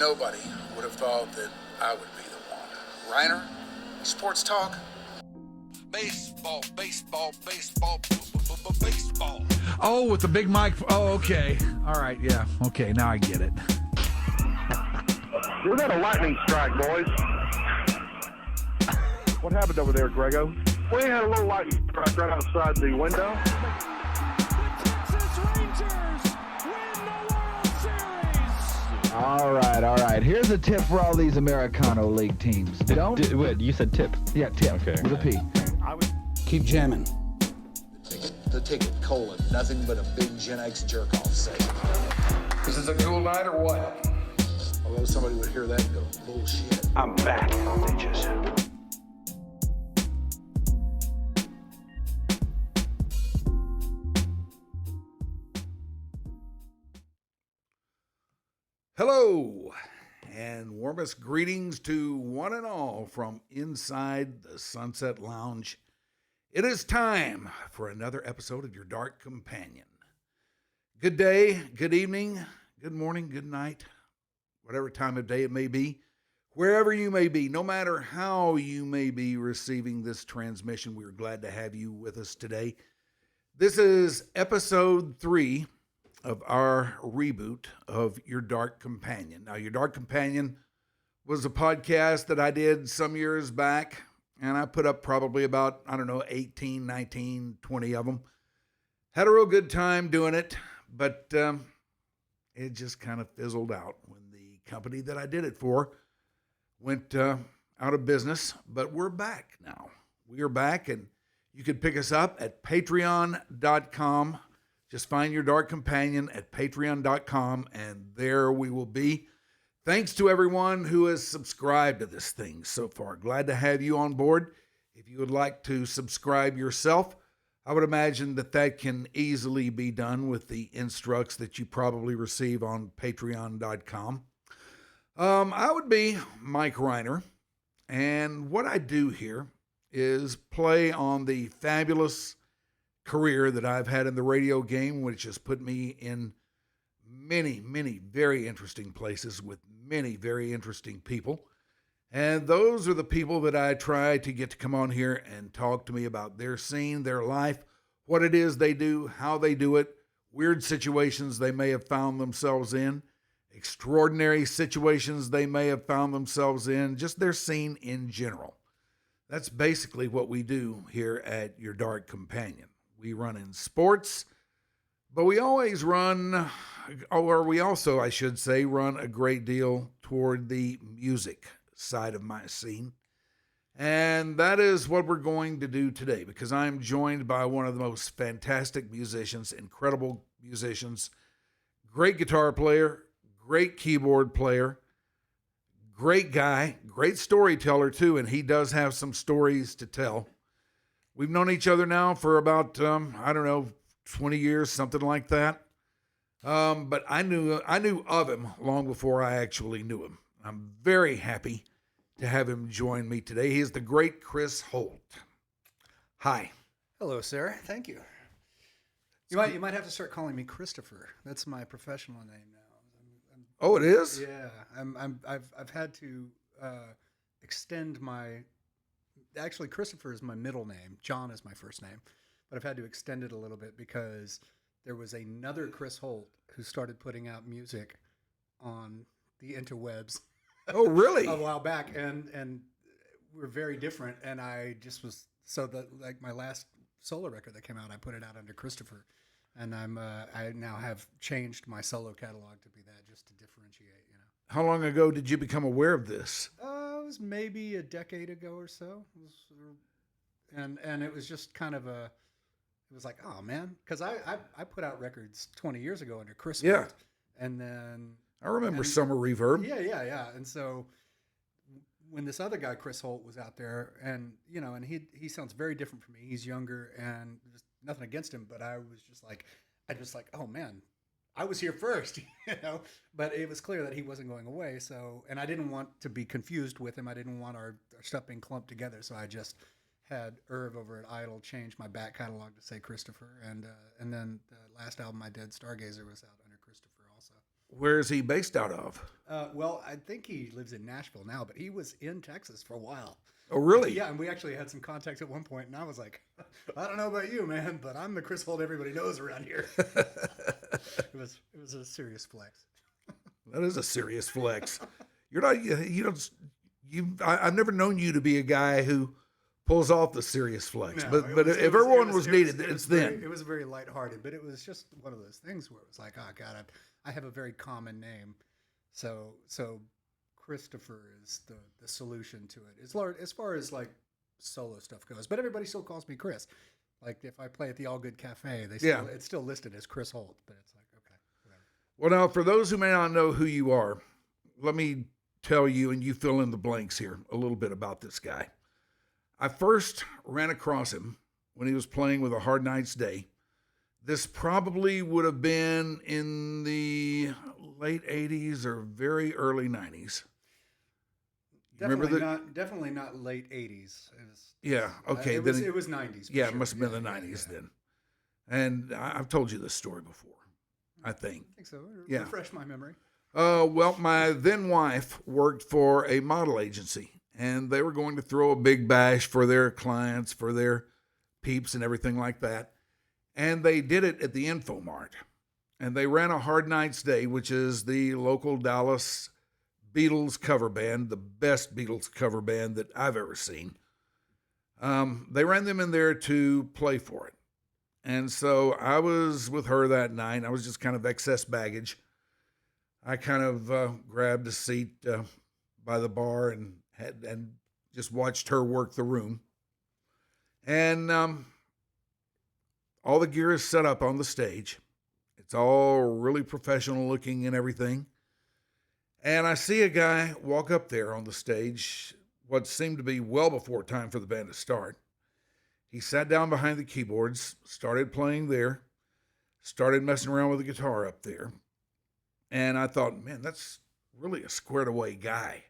Nobody would have thought that I would be the one. Rhyner, sports talk. Baseball, baseball, baseball, baseball. Oh, with the big mic. Oh, okay. All right, yeah. Okay, now I get it. We got a lightning strike, boys. What happened over there, Grego? We had a little lightning strike right outside the window. All right. Here's a tip for all these Americano League teams. Wait, you said tip? Yeah, tip. Okay. With a P. Keep jamming. The ticket, colon, nothing but a big Gen X jerk-off sale. This is a cool night or what? Although somebody would hear that and go, bullshit. I'm back, bitches. Hello, and warmest greetings to one and all from inside the Sunset Lounge. It is time for another episode of Your Dark Companion. Good day, good evening, good morning, good night, whatever time of day it may be, wherever you may be, no matter how you may be receiving this transmission, we're glad to have you with us today. This is episode 3 of our reboot of Your Dark Companion. Now, Your Dark Companion was a podcast that I did some years back, and I put up probably about, 18, 19, 20 of them. Had a real good time doing it, but it just kind of fizzled out when the company that I did it for went out of business. But we're back now. We are back, and you can pick us up at patreon.com. Just find Your Dark Companion at patreon.com, and there we will be. Thanks to everyone who has subscribed to this thing so far. Glad to have you on board. If you would like to subscribe yourself, I would imagine that can easily be done with the instructs that you probably receive on patreon.com. I would be Mike Rhyner, and what I do here is play on the fabulous career that I've had in the radio game, which has put me in many, many very interesting places with many very interesting people. And those are the people that I try to get to come on here and talk to me about their scene, their life, what it is they do, how they do it, weird situations they may have found themselves in, extraordinary situations they may have found themselves in, just their scene in general. That's basically what we do here at Your Dark Companion. We run in sports, but we always run, or we also, I should say, run a great deal toward the music side of my scene. And that is what we're going to do today, because I'm joined by one of the most fantastic musicians, incredible musicians, great guitar player, great keyboard player, great guy, great storyteller too, and he does have some stories to tell. We've known each other now for about, 20 years, something like that. But I knew of him long before I actually knew him. I'm very happy to have him join me today. He is the great Chris Holt. Hi. Hello, sir. Thank you. You might have to start calling me Christopher. That's my professional name now. Oh, it is? Yeah. I've had to extend my. Actually, Christopher is my middle name. John is my first name. But I've had to extend it a little bit because there was another Chris Holt who started putting out music on the interwebs. Oh, really? A while back. And we're very different. And I just was, so that like my last solo record that came out, I put it out under Christopher. And I now have changed my solo catalog to be that, just to differentiate, you know. How long ago did you become aware of this? It was maybe a decade ago or so. And it was just kind of it was like, oh man, because I put out records 20 years ago under Chris Holt. Yeah. And then I remember Summer Reverb. Yeah. And so when this other guy, Chris Holt, was out there, and and he sounds very different from me. He's younger, and just nothing against him, but I was just like, oh man, I was here first, But it was clear that he wasn't going away. So, and I didn't want to be confused with him. I didn't want our stuff being clumped together. So I just had Irv over at Idol change my back catalog to say Christopher, and then the last album I did, Stargazer, was out under Christopher also. Where is he based out of? Well, I think he lives in Nashville now, but he was in Texas for a while. Oh, really? Yeah, and we actually had some contact at one point, and I was like, I don't know about you, man, but I'm the Chris Holt everybody knows around here. It was a serious flex. That is a serious flex. You're not, you don't, I've never known you to be a guy who pulls off the serious flex, No, but if everyone was needed, it's then. It was very lighthearted, but it was just one of those things where it was like, oh God, I have a very common name, so Christopher is the solution to it. As far as like solo stuff goes, but everybody still calls me Chris. Like if I play at the All Good Cafe, it's still listed as Chris Holt, but it's like, okay, whatever. Well, now for those who may not know who you are, let me tell you, and you fill in the blanks here, a little bit about this guy. I first ran across him when he was playing with A Hard Night's Day. This probably would have been in the late 80s or very early 90s. Definitely not late 80s. Okay. It was 90s. Yeah, it must have been the 90s then. And I've told you this story before, I think. I think so. Yeah. Refresh my memory. Well, my then wife worked for a model agency, and they were going to throw a big bash for their clients, for their peeps and everything like that. And they did it at the Infomart. And they ran A Hard Night's Day, which is the local Dallas Beatles cover band, the best Beatles cover band that I've ever seen. They ran them in there to play for it. And so I was with her that night. I was just kind of excess baggage. I kind of grabbed a seat by the bar and just watched her work the room. And all the gear is set up on the stage. It's all really professional looking and everything. And I see a guy walk up there on the stage, what seemed to be well before time for the band to start. He sat down behind the keyboards, started playing there, started messing around with the guitar up there. And I thought, man, that's really a squared away guy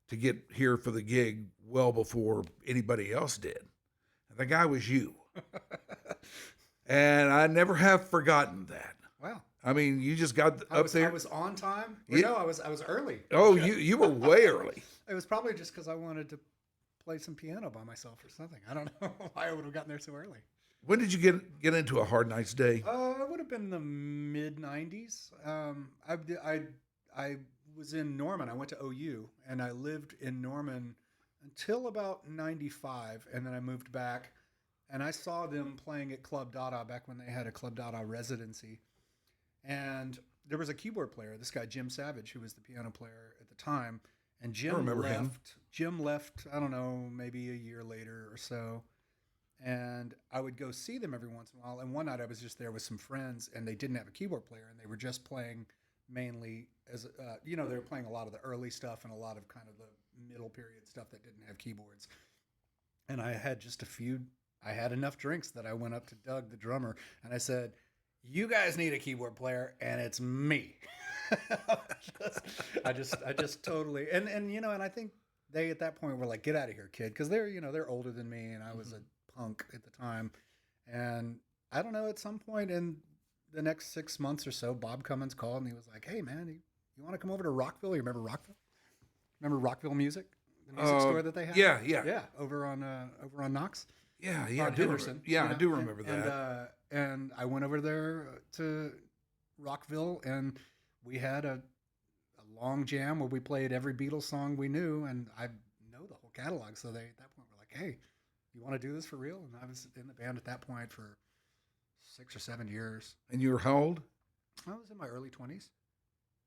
to get here for the gig well before anybody else did. And the guy was you. And I never have forgotten that. Wow. I mean, you just got up there. I was on time. Yeah. No, I was early. Oh, you were way early. It was probably just because I wanted to play some piano by myself or something. I don't know why I would have gotten there so early. When did you get into A Hard Night's Day? It would have been the mid '90s. I was in Norman. I went to OU, and I lived in Norman until about '95, and then I moved back, and I saw them playing at Club Dada back when they had a Club Dada residency, and there was a keyboard player, this guy Jim Savage, who was the piano player at the time, and Jim left. I don't know, maybe a year later or so. And I would go see them every once in a while. And one night I was just there with some friends, and they didn't have a keyboard player, and they were just playing mainly as, they were playing a lot of the early stuff and a lot of kind of the middle period stuff that didn't have keyboards. And I had I had enough drinks that I went up to Doug, the drummer, and I said, "You guys need a keyboard player, and it's me." I just totally, and I think they at that point were like, "Get out of here, kid," because they're older than me, and I was a punk at the time. And I don't know, at some point in the next 6 months or so, Bob Cummins called and he was like, "Hey man, you want to come over to Rockville? You remember Rockville? Remember Rockville Music? The music store that they had? Yeah. Over on Knox. Yeah. On Henderson. I do remember that. And I went over there to Rockville, and we had a long jam where we played every Beatles song we knew, and I know the whole catalog. So they at that point were like, "Hey, you want to do this for real?" And I was in the band at that point for 6 or 7 years. And you were how old? I was in my early 20s.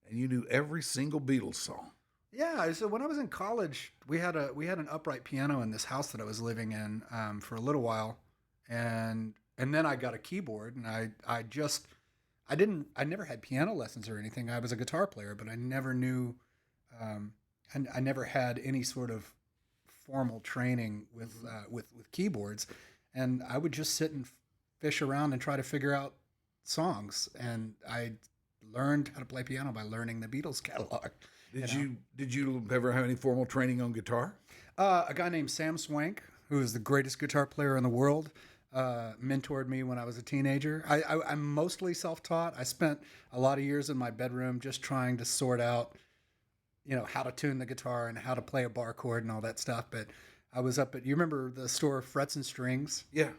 And you knew every single Beatles song. Yeah. So when I was in college, we had an upright piano in this house that I was living in for a little while, and then I got a keyboard, and I never had piano lessons or anything. I was a guitar player, but I never knew, I never had any sort of formal training with keyboards, and I would just sit and fish around and try to figure out songs. And I learned how to play piano by learning the Beatles catalog. Did you ever have any formal training on guitar? A guy named Sam Swank, who is the greatest guitar player in the world, mentored me when I was a teenager. I'm mostly self-taught. I spent a lot of years in my bedroom just trying to sort out how to tune the guitar and how to play a bar chord and all that stuff. But I was up at, you remember the store Frets and Strings? Yeah.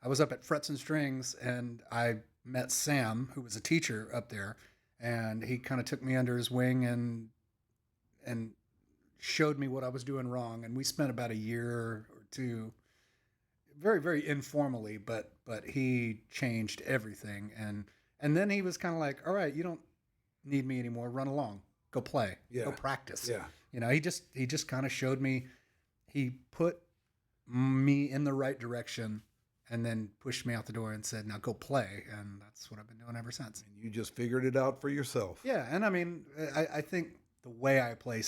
I was up at Frets and Strings, and I met Sam, who was a teacher up there, and he kind of took me under his wing and showed me what I was doing wrong. And we spent about a year or two very, very informally, but he changed everything. And then he was kind of like, all right, you don't need me anymore. Run along, go play, go practice. Yeah. He just kind of showed me, he put me in the right direction and then pushed me out the door and said, now go play. And that's what I've been doing ever since. And you just figured it out for yourself. Yeah. And I mean, I think the way I play you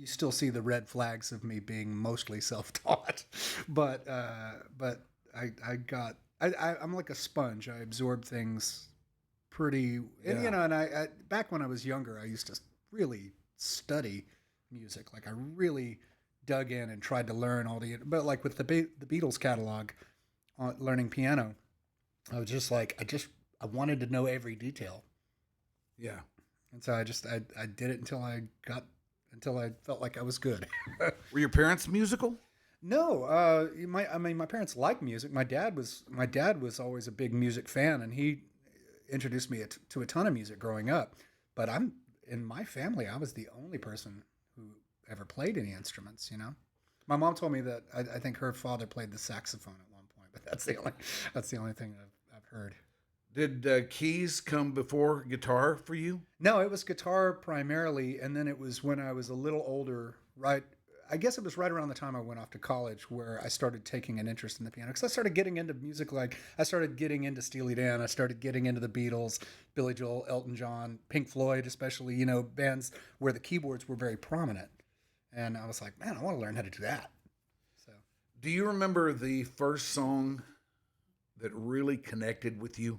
still see the red flags of me being mostly self-taught, but I'm like a sponge. I absorb things pretty, and, and I back when I was younger, I used to really study music. Like I really dug in and tried to learn but like with the Beatles catalog, learning piano, I was just like, I wanted to know every detail. Yeah. And so I did it until I felt like I was good. Were your parents musical? No, my parents like music. My dad was always a big music fan, and he introduced me to a ton of music growing up. But in my family, I was the only person who ever played any instruments. My mom told me that I think her father played the saxophone at one point, but that's the only thing I've heard. Did keys come before guitar for you? No, it was guitar primarily, and then it was when I was a little older, right? I guess it was right around the time I went off to college where I started taking an interest in the piano, because I started getting into music. Like I started getting into Steely Dan, I started getting into the Beatles, Billy Joel, Elton John, Pink Floyd, especially, bands where the keyboards were very prominent. And I was like, man, I want to learn how to do that. So, do you remember the first song that really connected with you?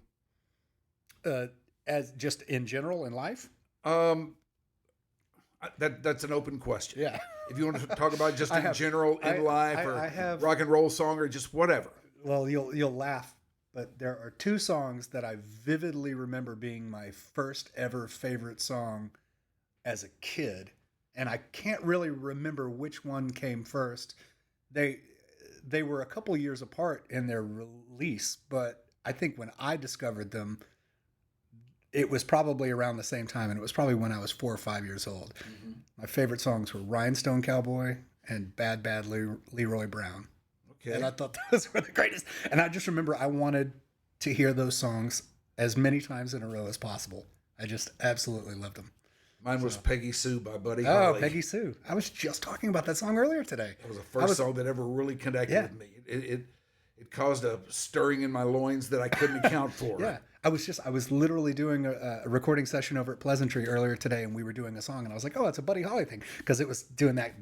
As just in general in life? That's an open question. Yeah. If you want to talk about just in general in life, or rock and roll song, or just whatever. Well, you'll laugh, but there are two songs that I vividly remember being my first ever favorite song as a kid, and I can't really remember which one came first. They were a couple years apart in their release, but I think when I discovered them, it was probably around the same time, and it was probably when I was 4 or 5 years old. Mm-hmm. My favorite songs were Rhinestone Cowboy and Bad Bad Leroy Brown. Okay. And I thought those were the greatest. And I just remember I wanted to hear those songs as many times in a row as possible. I just absolutely loved them. Mine was Peggy Sue by Buddy Holly. Oh, Peggy Sue. I was just talking about that song earlier today. That was the first song that ever really connected with me. It caused a stirring in my loins that I couldn't account for. Yeah. I was literally doing a recording session over at Pleasantry earlier today, and we were doing a song, and I was like, oh, it's a Buddy Holly thing, because it was doing that.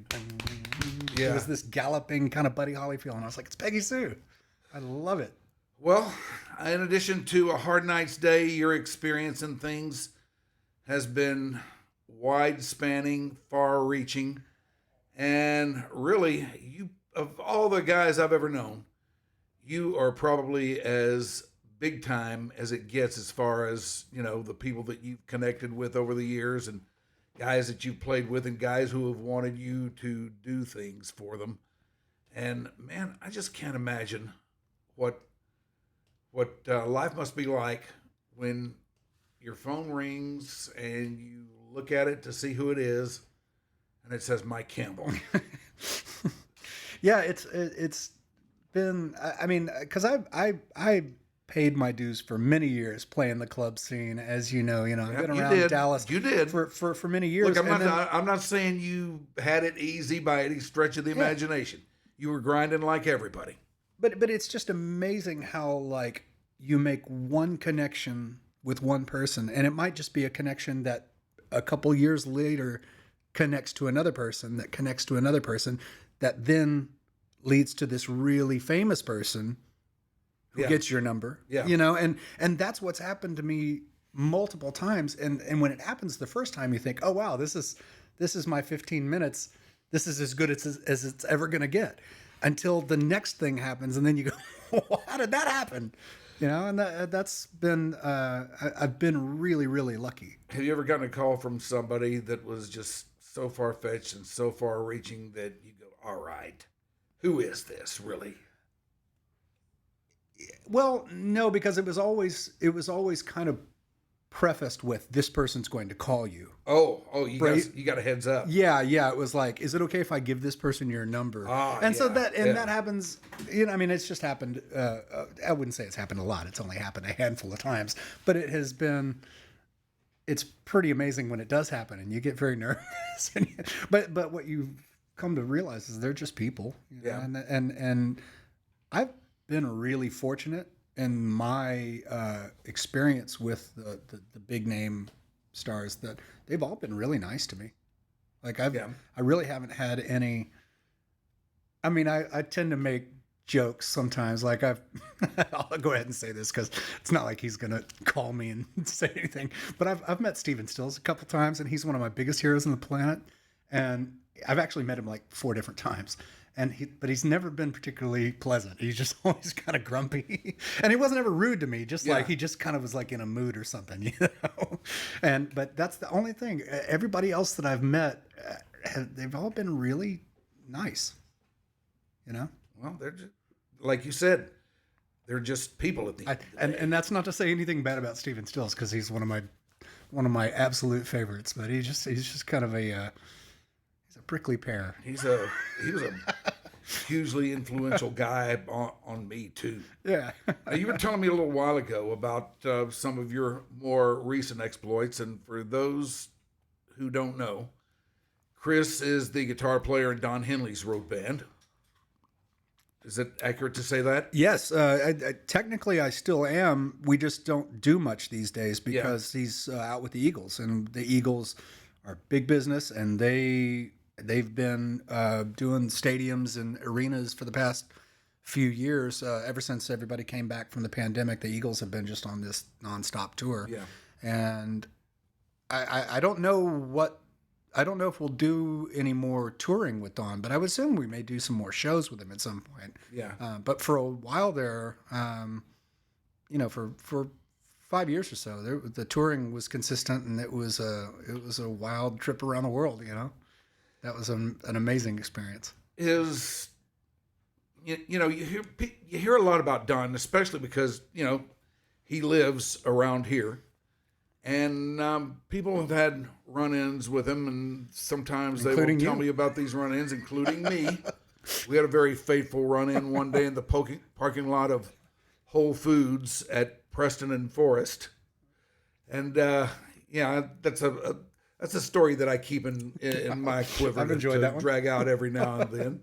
Yeah. It was this galloping kind of Buddy Holly feel, and I was like, it's Peggy Sue. I love it. Well, in addition to a hard night's day, your experience in things has been wide-spanning, far-reaching, and really, of all the guys I've ever known, you are probably as big time as it gets as far as, the people that you've connected with over the years, and guys that you've played with, and guys who have wanted you to do things for them. And man, I just can't imagine what life must be like when your phone rings and you look at it to see who it is, and it says Mike Campbell. Yeah, it's been, I mean, because I paid my dues for many years playing the club scene, as you know. I've been around Dallas. You did for many years. Look, I'm not saying you had it easy by any stretch of the imagination. You were grinding like everybody. But it's just amazing how you make one connection with one person, and it might just be a connection that a couple years later connects to another person that connects to another person that then leads to this really famous person who gets your number. Yeah. And that's what's happened to me multiple times. And when it happens the first time, you think, oh wow, this is my 15 minutes. This is as good as it's ever gonna get. Until the next thing happens, and then you go, how did that happen? And that's been, I've been really, really lucky. Have you ever gotten a call from somebody that was just so far-fetched and so far-reaching that you go, all right, who is this really? Well, no, because it was always kind of prefaced with, this person's going to call you. Oh, you got a heads up. Yeah. It was like, is it okay if I give this person your number? So that happens, it's just happened. I wouldn't say it's happened a lot. It's only happened a handful of times, but it's pretty amazing when it does happen, and you get very nervous. But what you've come to realize is they're just people. And I've been really fortunate in my experience with the big name stars that they've all been really nice to me. Like I really haven't had any. I tend to make jokes sometimes. Like I'll go ahead and say this because it's not like he's gonna call me and say anything. But I've met Steven Stills a couple times, and he's one of my biggest heroes on the planet. And I've actually met him like 4 different times. But he's never been particularly pleasant. He's just always kind of grumpy, and he wasn't ever rude to me. Like he just kind of was like in a mood or something, But that's the only thing. Everybody else that I've met, they've all been really nice, Well, they're just, like you said, they're just people at the end of the day. And that's not to say anything bad about Steven Stills, because he's one of my absolute favorites. But he's just kind of a prickly pear. He was a hugely influential guy on me too. Yeah. You were telling me a little while ago about some of your more recent exploits, and for those who don't know, Chris is the guitar player in Don Henley's road band. Is it accurate to say that? Yes. Technically, I still am. We just don't do much these days because he's out with the Eagles, and the Eagles are big business, and they've been doing stadiums and arenas for the past few years. Ever since everybody came back from the pandemic, the Eagles have been just on this nonstop tour. Yeah. And I don't know if we'll do any more touring with Don, but I would assume we may do some more shows with him at some point. Yeah. But for a while there, for 5 years or so, the touring was consistent, and it was a wild trip around the world. That was an amazing experience. You hear a lot about Don, especially because he lives around here, and people have had run-ins with him, and sometimes they will tell me about these run-ins, including me. We had a very fateful run-in one day in the parking lot of Whole Foods at Preston and Forest, and that's a story that I keep in my quiver. I've enjoyed that one. Drag out every now and then.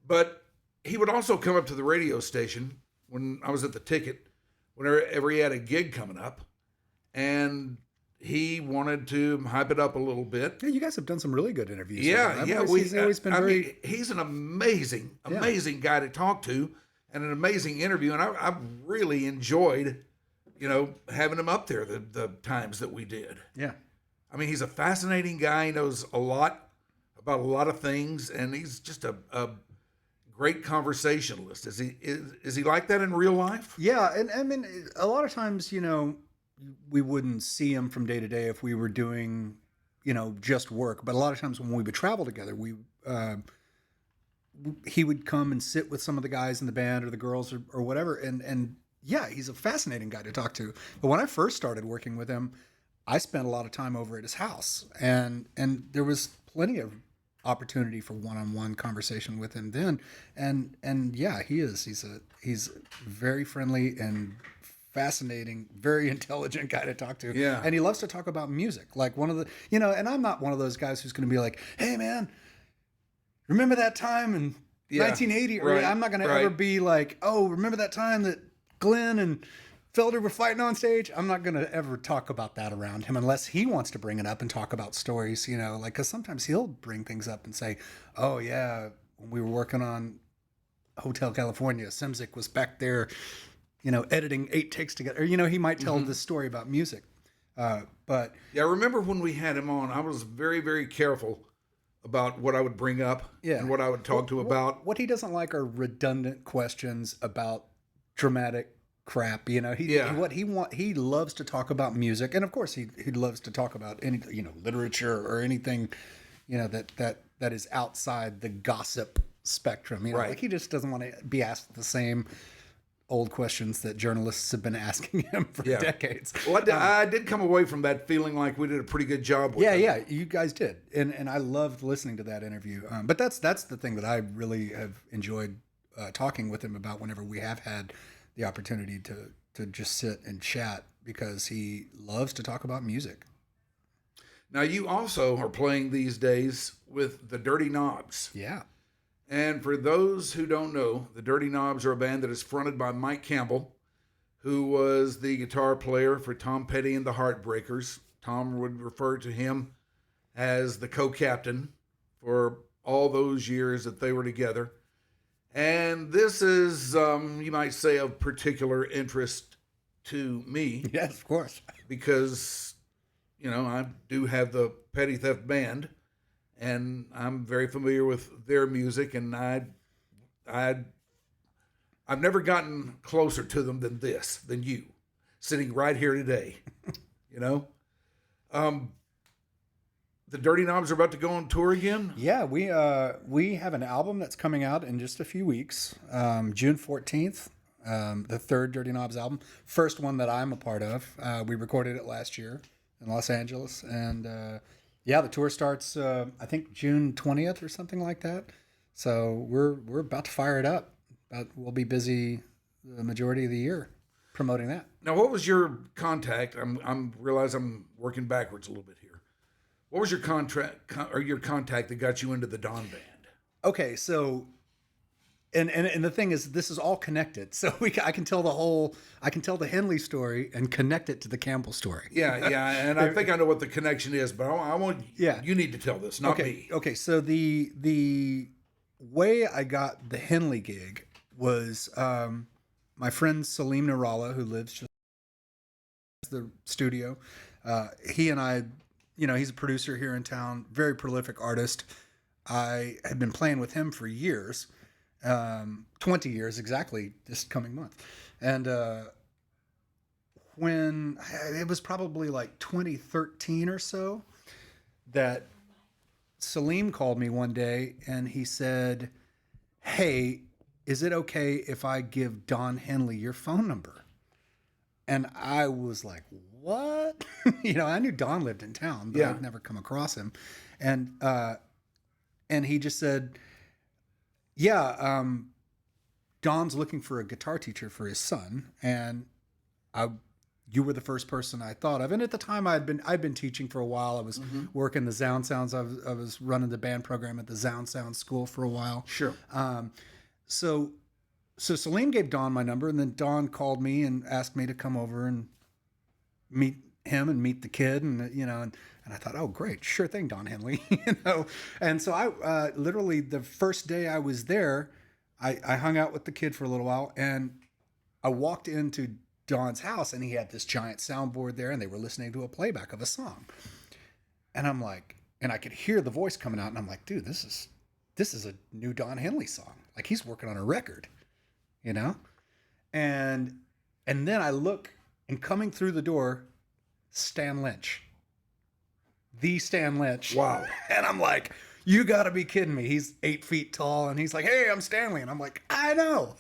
But he would also come up to the radio station when I was at the Ticket, whenever he had a gig coming up, and he wanted to hype it up a little bit. Yeah, you guys have done some really good interviews. He's always been very. He's an amazing guy to talk to, and an amazing interview. And I've really enjoyed, having him up there the times that we did. Yeah. He's a fascinating guy. He knows a lot about a lot of things, and he's just a great conversationalist. Is he like that in real life? Yeah, and a lot of times, we wouldn't see him from day to day if we were doing, just work. But a lot of times when we would travel together, he would come and sit with some of the guys in the band or the girls or whatever. And yeah, he's a fascinating guy to talk to. But when I first started working with him, I spent a lot of time over at his house, and there was plenty of opportunity for one-on-one conversation with him then. And yeah, he's very friendly and fascinating, very intelligent guy to talk to. Yeah. And he loves to talk about music. Like one of the, and I'm not one of those guys who's going to be like, hey man, remember that time in 1980? Or I'm not going to ever be like, oh, remember that time that Glenn and Felder were fighting on stage? I'm not going to ever talk about that around him unless he wants to bring it up and talk about stories, because sometimes he'll bring things up and say, oh yeah, when we were working on Hotel California, Simzik was back there, editing 8 takes together. Or, he might tell this story about music. But yeah, I remember when we had him on, I was very, very careful about what I would bring up and what I would talk to about. What he doesn't like are redundant questions about dramatic crap. You know, he loves to talk about music, and of course he loves to talk about any, you know, literature or anything, you know, that is outside the gossip spectrum. You know, Right. like he just doesn't want to be asked the same old questions that journalists have been asking him for decades. Well, I did come away from that feeling like we did a pretty good job with it. Yeah, you guys did, and I loved listening to that interview. But that's the thing that I really have enjoyed talking with him about whenever we have had the opportunity to just sit and chat, because he loves to talk about music. Now, you also are playing these days with the Dirty Knobs. Yeah. And for those who don't know, the Dirty Knobs are a band that is fronted by Mike Campbell, who was the guitar player for Tom Petty and the Heartbreakers. Tom would refer to him as the co-captain for all those years that they were together. And this is, you might say, of particular interest to me. Yes, of course. Because, you know, I do have the Petty Theft Band, and I'm very familiar with their music, and I've never gotten closer to them than you, sitting right here today. You know, the Dirty Knobs are about to go on tour again. Yeah, we have an album that's coming out in just a few weeks, June 14th. The third Dirty Knobs album, first one that I'm a part of. We recorded it last year in Los Angeles, and the tour starts I think June 20th or something like that. So we're about to fire it up. We'll be busy the majority of the year promoting that. Now, what was your contact? I'm realize I'm working backwards a little bit here. What was your your contact that got you into the Don band? Okay, so and the thing is, this is all connected. So I can tell the Henley story and connect it to the Campbell story. Yeah, and I think I know what the connection is, but I want you need to tell this, not me. Okay, so the way I got the Henley gig was my friend Salim Nirala, who lives just the studio. He and I, you know, he's a producer here in town, very prolific artist. I had been playing with him for years. 20 years exactly this coming month. And when it was probably like 2013 or so, that Salim called me one day and he said, "Hey, is it okay if I give Don Henley your phone number?" And I was like, "What?" You know, I knew Don lived in town, but I'd never come across him. And he just said, "Yeah, Don's looking for a guitar teacher for his son, and you were the first person I thought of." And at the time, I'd been teaching for a while. I was working the Sound Sounds. I was running the band program at the Sound Sound School for a while. Sure. So Salim gave Don my number, and then Don called me and asked me to come over and meet him and meet the kid, and you know, and I thought, oh great, sure thing, Don Henley, you know. And so I literally the first day I was there, I hung out with the kid for a little while, and I walked into Don's house, and he had this giant soundboard there, and they were listening to a playback of a song, and I'm like, and I could hear the voice coming out, and I'm like, dude, this is a new Don Henley song, like he's working on a record, you know. And then I look, and coming through the door, Stan Lynch. The Stan Lynch. Wow. And I'm like, you gotta be kidding me. He's 8 feet tall, and he's like, "Hey, I'm Stanley." And I'm like, I know.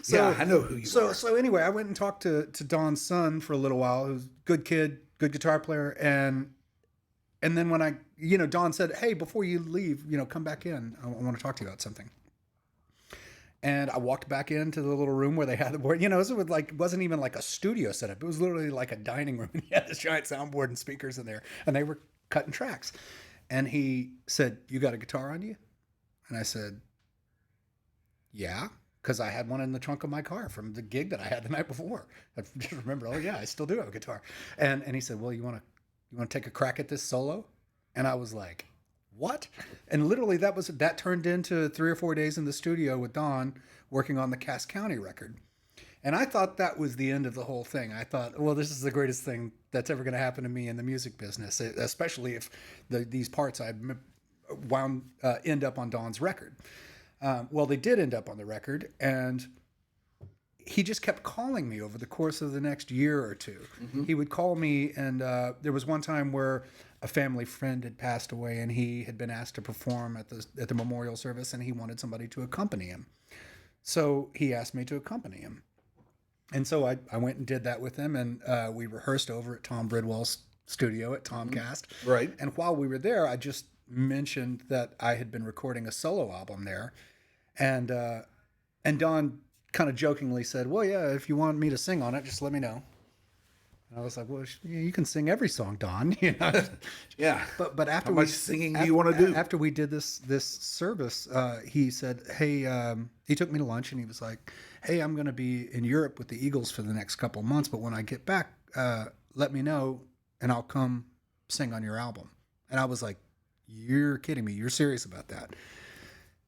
So I know who you are. So anyway, I went and talked to Don's son for a little while, who's a good kid, good guitar player. And then when Don said, "Hey, before you leave, you know, come back in. I want to talk to you about something." And I walked back into the little room where they had the board. You know, it wasn't even like a studio setup. It was literally like a dining room. And he had this giant soundboard and speakers in there, and they were cutting tracks. And he said, "You got a guitar on you?" And I said, "Yeah," because I had one in the trunk of my car from the gig that I had the night before. I just remembered, oh yeah, I still do have a guitar. And he said, "Well, you want to take a crack at this solo?" And I was like, what? And literally that turned into 3 or 4 days in the studio with Don working on the Cass County record. And I thought that was the end of the whole thing. I thought, well, this is the greatest thing that's ever going to happen to me in the music business, especially if these parts I end up on Don's record. Well, they did end up on the record, and he just kept calling me over the course of the next year or two. He would call me, and there was one time where a family friend had passed away, and he had been asked to perform at the memorial service, and he wanted somebody to accompany him. So he asked me to accompany him. And so I went and did that with him, and we rehearsed over at Tom Bridwell's studio at Tomcast. Right. And while we were there, I just mentioned that I had been recording a solo album there. And Don kind of jokingly said, well, yeah, if you want me to sing on it, just let me know. And I was like, well, you can sing every song, Don. You know? Yeah. But after How much singing do you want to do? After we did this service, he said, hey, he took me to lunch and he was like, hey, I'm going to be in Europe with the Eagles for the next couple of months, but when I get back, let me know and I'll come sing on your album. And I was like, you're kidding me. You're serious about that?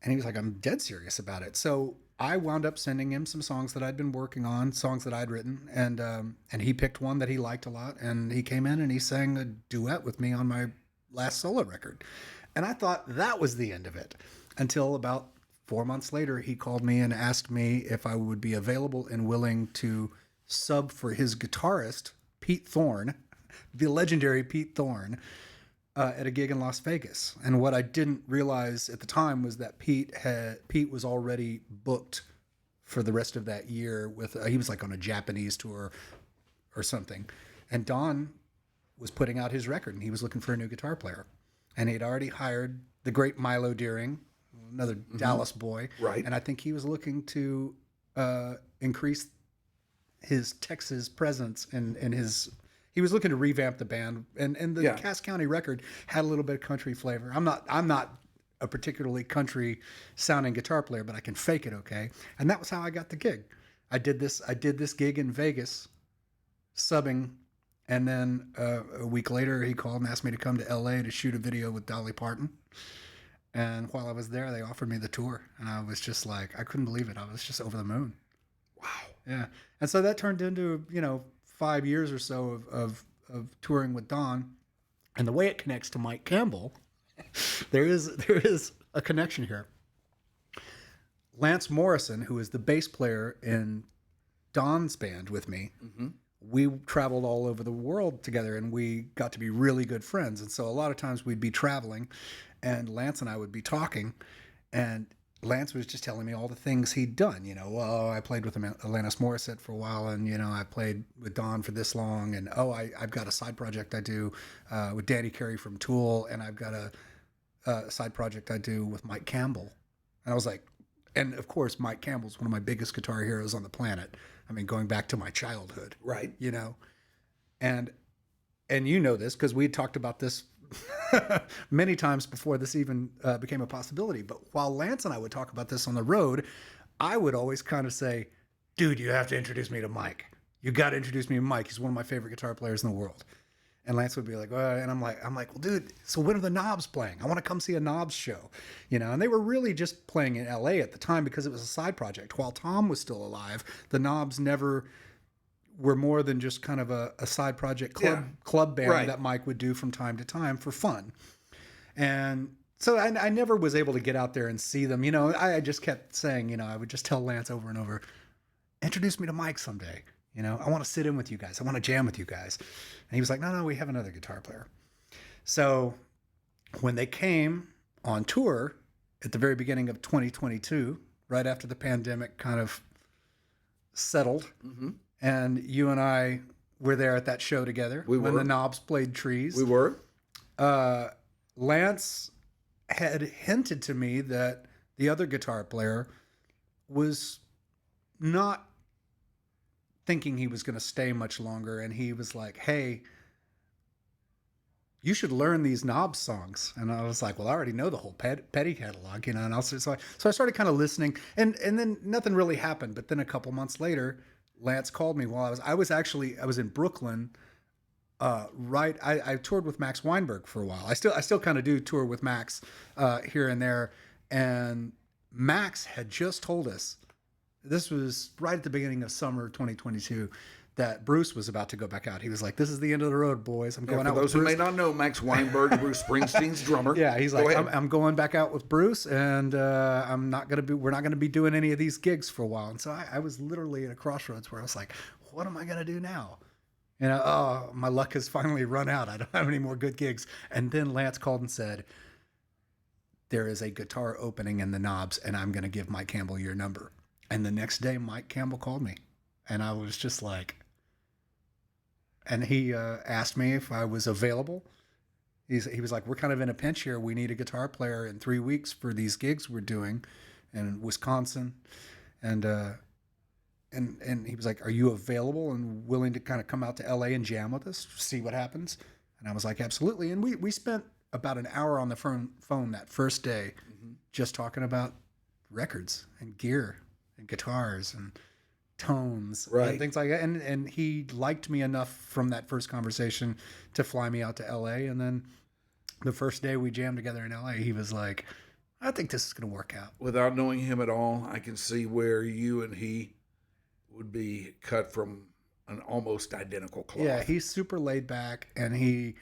And he was like, I'm dead serious about it. So I wound up sending him some songs that I'd been working on, songs that I'd written, and he picked one that he liked a lot, and he came in and he sang a duet with me on my last solo record. And I thought that was the end of it, until about 4 months later, he called me and asked me if I would be available and willing to sub for his guitarist, Pete Thorne, the legendary Pete Thorne, at a gig in Las Vegas. And what I didn't realize at the time was that Pete was already booked for the rest of that year with, he was like on a Japanese tour or something. And Don was putting out his record and he was looking for a new guitar player. And he'd already hired the great Milo Deering, another Dallas boy. Right. And I think he was looking to increase his Texas presence in his... He was looking to revamp the band, and the Cass County record had a little bit of country flavor. I'm not a particularly country sounding guitar player, but I can fake it okay. And that was how I got the gig. I did this gig in Vegas, subbing, and then a week later he called and asked me to come to LA to shoot a video with Dolly Parton. And while I was there, they offered me the tour, and I was just like, I couldn't believe it. I was just over the moon. Wow. Yeah. And so that turned into 5 years or so of touring with Don. And the way it connects to Mike Campbell, there is a connection here. Lance Morrison, who is the bass player in Don's band with me, we traveled all over the world together and we got to be really good friends. And so a lot of times we'd be traveling and Lance and I would be talking, and Lance was just telling me all the things he'd done. I played with Alanis Morissette for a while, and, I played with Don for this long, and, I've got a side project I do with Danny Carey from Tool, and I've got a side project I do with Mike Campbell. And I was like, and of course, Mike Campbell's one of my biggest guitar heroes on the planet. I mean, going back to my childhood. Right. And you know this because we had talked about this many times before this even became a possibility. But while Lance and I would talk about this on the road, I would always kind of say, dude, you have to introduce me to Mike. You got to introduce me to Mike. He's one of my favorite guitar players in the world. And Lance would be like, and I'm like, well, dude, so when are the Knobs playing? I want to come see a Knobs show, and they were really just playing in LA at the time because it was a side project. While Tom was still alive, the Knobs never were more than just kind of a side project club band that Mike would do from time to time for fun. And so I never was able to get out there and see them. I just kept saying, I would just tell Lance over and over, introduce me to Mike someday. I want to sit in with you guys. I want to jam with you guys. And he was like, no, we have another guitar player. So when they came on tour at the very beginning of 2022, right after the pandemic kind of settled, and you and I were there at that show together when the Knobs played Trees. We were. Lance had hinted to me that the other guitar player was not thinking he was going to stay much longer. And he was like, hey, you should learn these Knobs songs. And I was like, well, I already know the whole Petty catalog, And also, so I started kind of listening, and then nothing really happened. But then a couple months later, Lance called me while I was in Brooklyn. I toured with Max Weinberg for a while. I still kind of do tour with Max here and there. And Max had just told us, this was right at the beginning of summer 2022, that Bruce was about to go back out. He was like, "This is the end of the road, boys. I'm going For out." those with who Bruce. may not know, Max Weinberg, Bruce Springsteen's drummer. Yeah, he's Go like, ahead. I'm going back out with Bruce, and we're not gonna be doing any of these gigs for a while. And so I was literally at a crossroads where I was like, what am I gonna do now? Oh, my luck has finally run out. I don't have any more good gigs. And then Lance called and said, there is a guitar opening in the Knobs, and I'm gonna give Mike Campbell your number. And the next day, Mike Campbell called me, and I was just like, and he asked me if I was available. He was like, we're kind of in a pinch here. We need a guitar player in 3 weeks for these gigs we're doing in Wisconsin. And he was like, are you available and willing to kind of come out to LA and jam with us, see what happens? And I was like, absolutely. And we spent about an hour on the phone that first day just talking about records and gear and guitars and tones and things like that. And he liked me enough from that first conversation to fly me out to LA. And then the first day we jammed together in LA, he was like, I think this is going to work out. Without knowing him at all, I can see where you and he would be cut from an almost identical cloth. Yeah, he's super laid back, and he's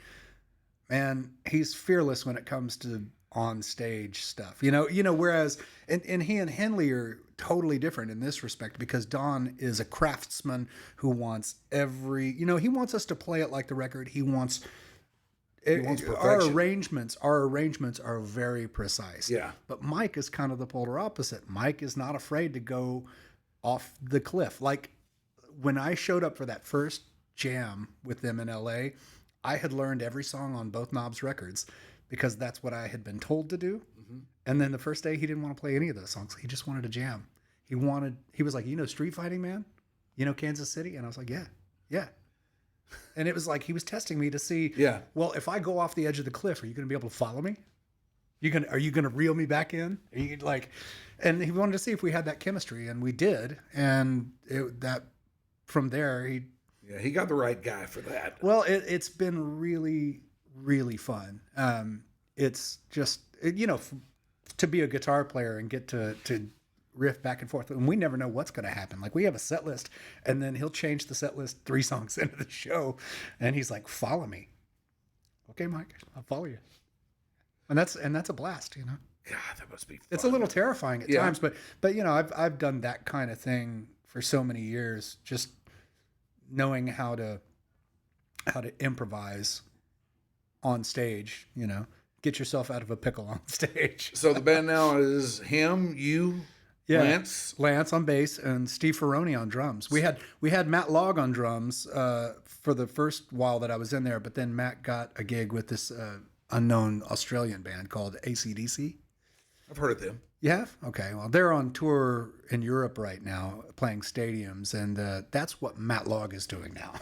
fearless when it comes to on stage stuff. You know, whereas and he and Henley are totally different in this respect, because Don is a craftsman who wants he wants us to play it like the record. He wants perfection. Our arrangements are very precise. Yeah. But Mike is kind of the polar opposite. Mike is not afraid to go off the cliff. Like when I showed up for that first jam with them in LA, I had learned every song on both Knobs records because that's what I had been told to do. And then the first day he didn't want to play any of those songs. He just wanted to jam. He was like, Street Fighting Man? Kansas City? And I was like, yeah. And it was like he was testing me to see, well, if I go off the edge of the cliff, are you going to be able to follow me? Are you going to reel me back in? And he wanted to see if we had that chemistry, and we did. And from there, he got the right guy for that. Well, it's been really, really fun. It's just, to be a guitar player and get to riff back and forth, and we never know what's going to happen. Like we have a set list, and then he'll change the set list 3 songs into the show, and he's like, "Follow me." Okay, Mike, I'll follow you. And that's a blast, God, that must be fun. It's a little terrifying at times, but I've done that kind of thing for so many years, just knowing how to improvise on stage, get yourself out of a pickle on stage. So the band now is him, you, Lance on bass, and Steve Ferroni on drums. We had Matt Logg on drums for the first while that I was in there, but then Matt got a gig with this unknown Australian band called AC/DC. I've heard of them. You have? Okay. Well, they're on tour in Europe right now, playing stadiums, and that's what Matt Logg is doing now.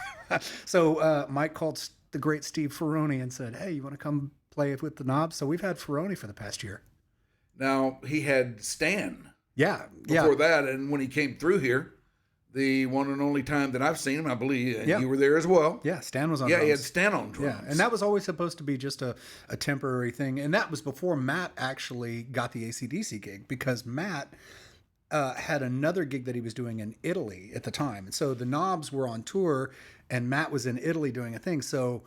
So Mike called the great Steve Ferroni and said, "Hey, you want to come play with the Knobs?" So we've had Ferroni for the past year. Now, he had Stan before that, and when he came through here, the one and only time that I've seen him, I believe, and you were there as well. Yeah, Stan was on drums. Yeah, he had Stan on drums. Yeah, and that was always supposed to be just a temporary thing, and that was before Matt actually got the AC/DC gig, because Matt had another gig that he was doing in Italy at the time. And so the Knobs were on tour, and Matt was in Italy doing a thing. So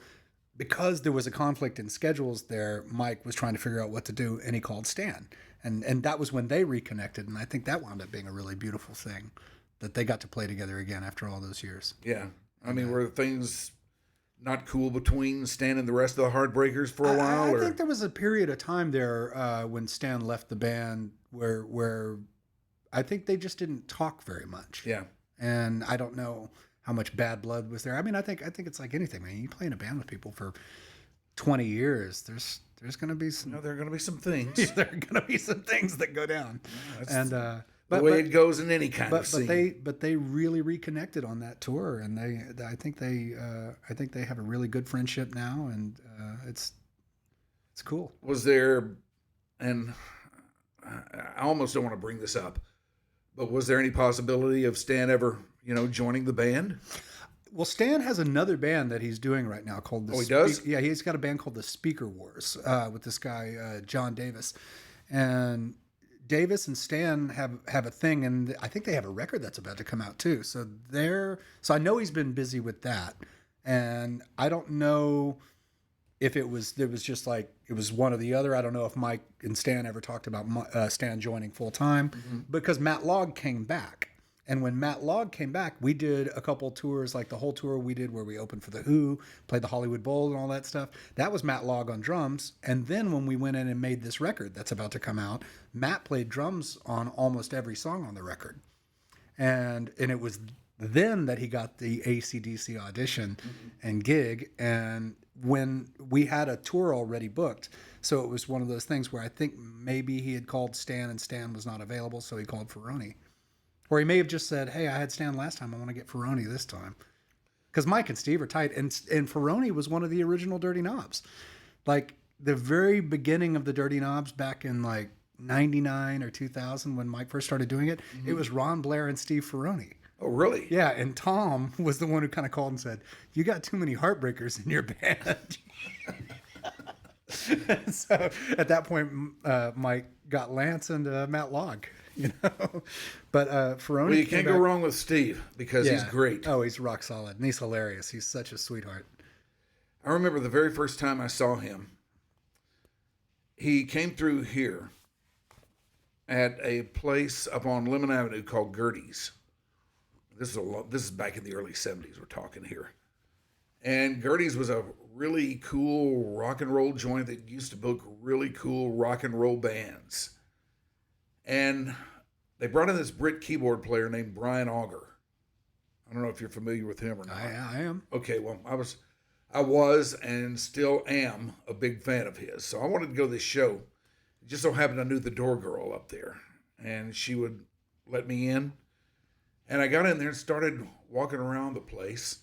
because there was a conflict in schedules there, Mike was trying to figure out what to do, and he called Stan. And that was when they reconnected, and I think that wound up being a really beautiful thing, that they got to play together again after all those years. Yeah. I mean, were things not cool between Stan and the rest of the Heartbreakers for a while? I think there was a period of time there when Stan left the band where I think they just didn't talk very much. Yeah. And I don't know how much bad blood was there. I mean, I think it's like anything, man. You play in a band with people for 20 years, there's going to be some... there are going to be some things. There are going to be some things that go down. Yeah, and the way it goes in any kind of scene. But they really reconnected on that tour, and I think they have a really good friendship now, and it's cool. Was there, and I almost don't want to bring this up, but was there any possibility of Stan ever, joining the band? Well, Stan has another band that he's doing right now called the... Oh, he does? Yeah, he's got a band called the Speaker Wars with this guy, John Davis. And Davis and Stan have a thing, and I think they have a record that's about to come out too. So I know he's been busy with that, and I don't know if it was just like it was one or the other. I don't know if Mike and Stan ever talked about Stan joining full time because Matt Logg came back. And when Matt Logg came back, we did a couple tours, like the whole tour we did where we opened for The Who, played the Hollywood Bowl and all that stuff. That was Matt Logg on drums. And then when we went in and made this record that's about to come out, Matt played drums on almost every song on the record. And it was then that he got the AC/DC audition and gig. And when we had a tour already booked, so it was one of those things where I think maybe he had called Stan and Stan was not available, so he called Ferroni. Or he may have just said, hey, I had Stan last time. I want to get Ferroni this time. Because Mike and Steve are tight. And Ferroni was one of the original Dirty Knobs. Like the very beginning of the Dirty Knobs back in like 99 or 2000 when Mike first started doing it, it was Ron Blair and Steve Ferroni. Oh, really? Yeah, and Tom was the one who kind of called and said, you got too many heartbreakers in your band. So at that point, Mike got Lance and Matt Logg. But Ferroni. Well, you can't go wrong with Steve because he's great. Oh, he's rock solid and he's hilarious. He's such a sweetheart. I remember the very first time I saw him. He came through here at a place up on Lemon Avenue called Gertie's. This is back in the early 70s. We're talking here, and Gertie's was a really cool rock and roll joint that used to book really cool rock and roll bands. And they brought in this Brit keyboard player named Brian Auger. I don't know if you're familiar with him or not. I am. Okay, well, I was and still am a big fan of his. So I wanted to go to this show. It just so happened I knew the door girl up there, and she would let me in. And I got in there and started walking around the place,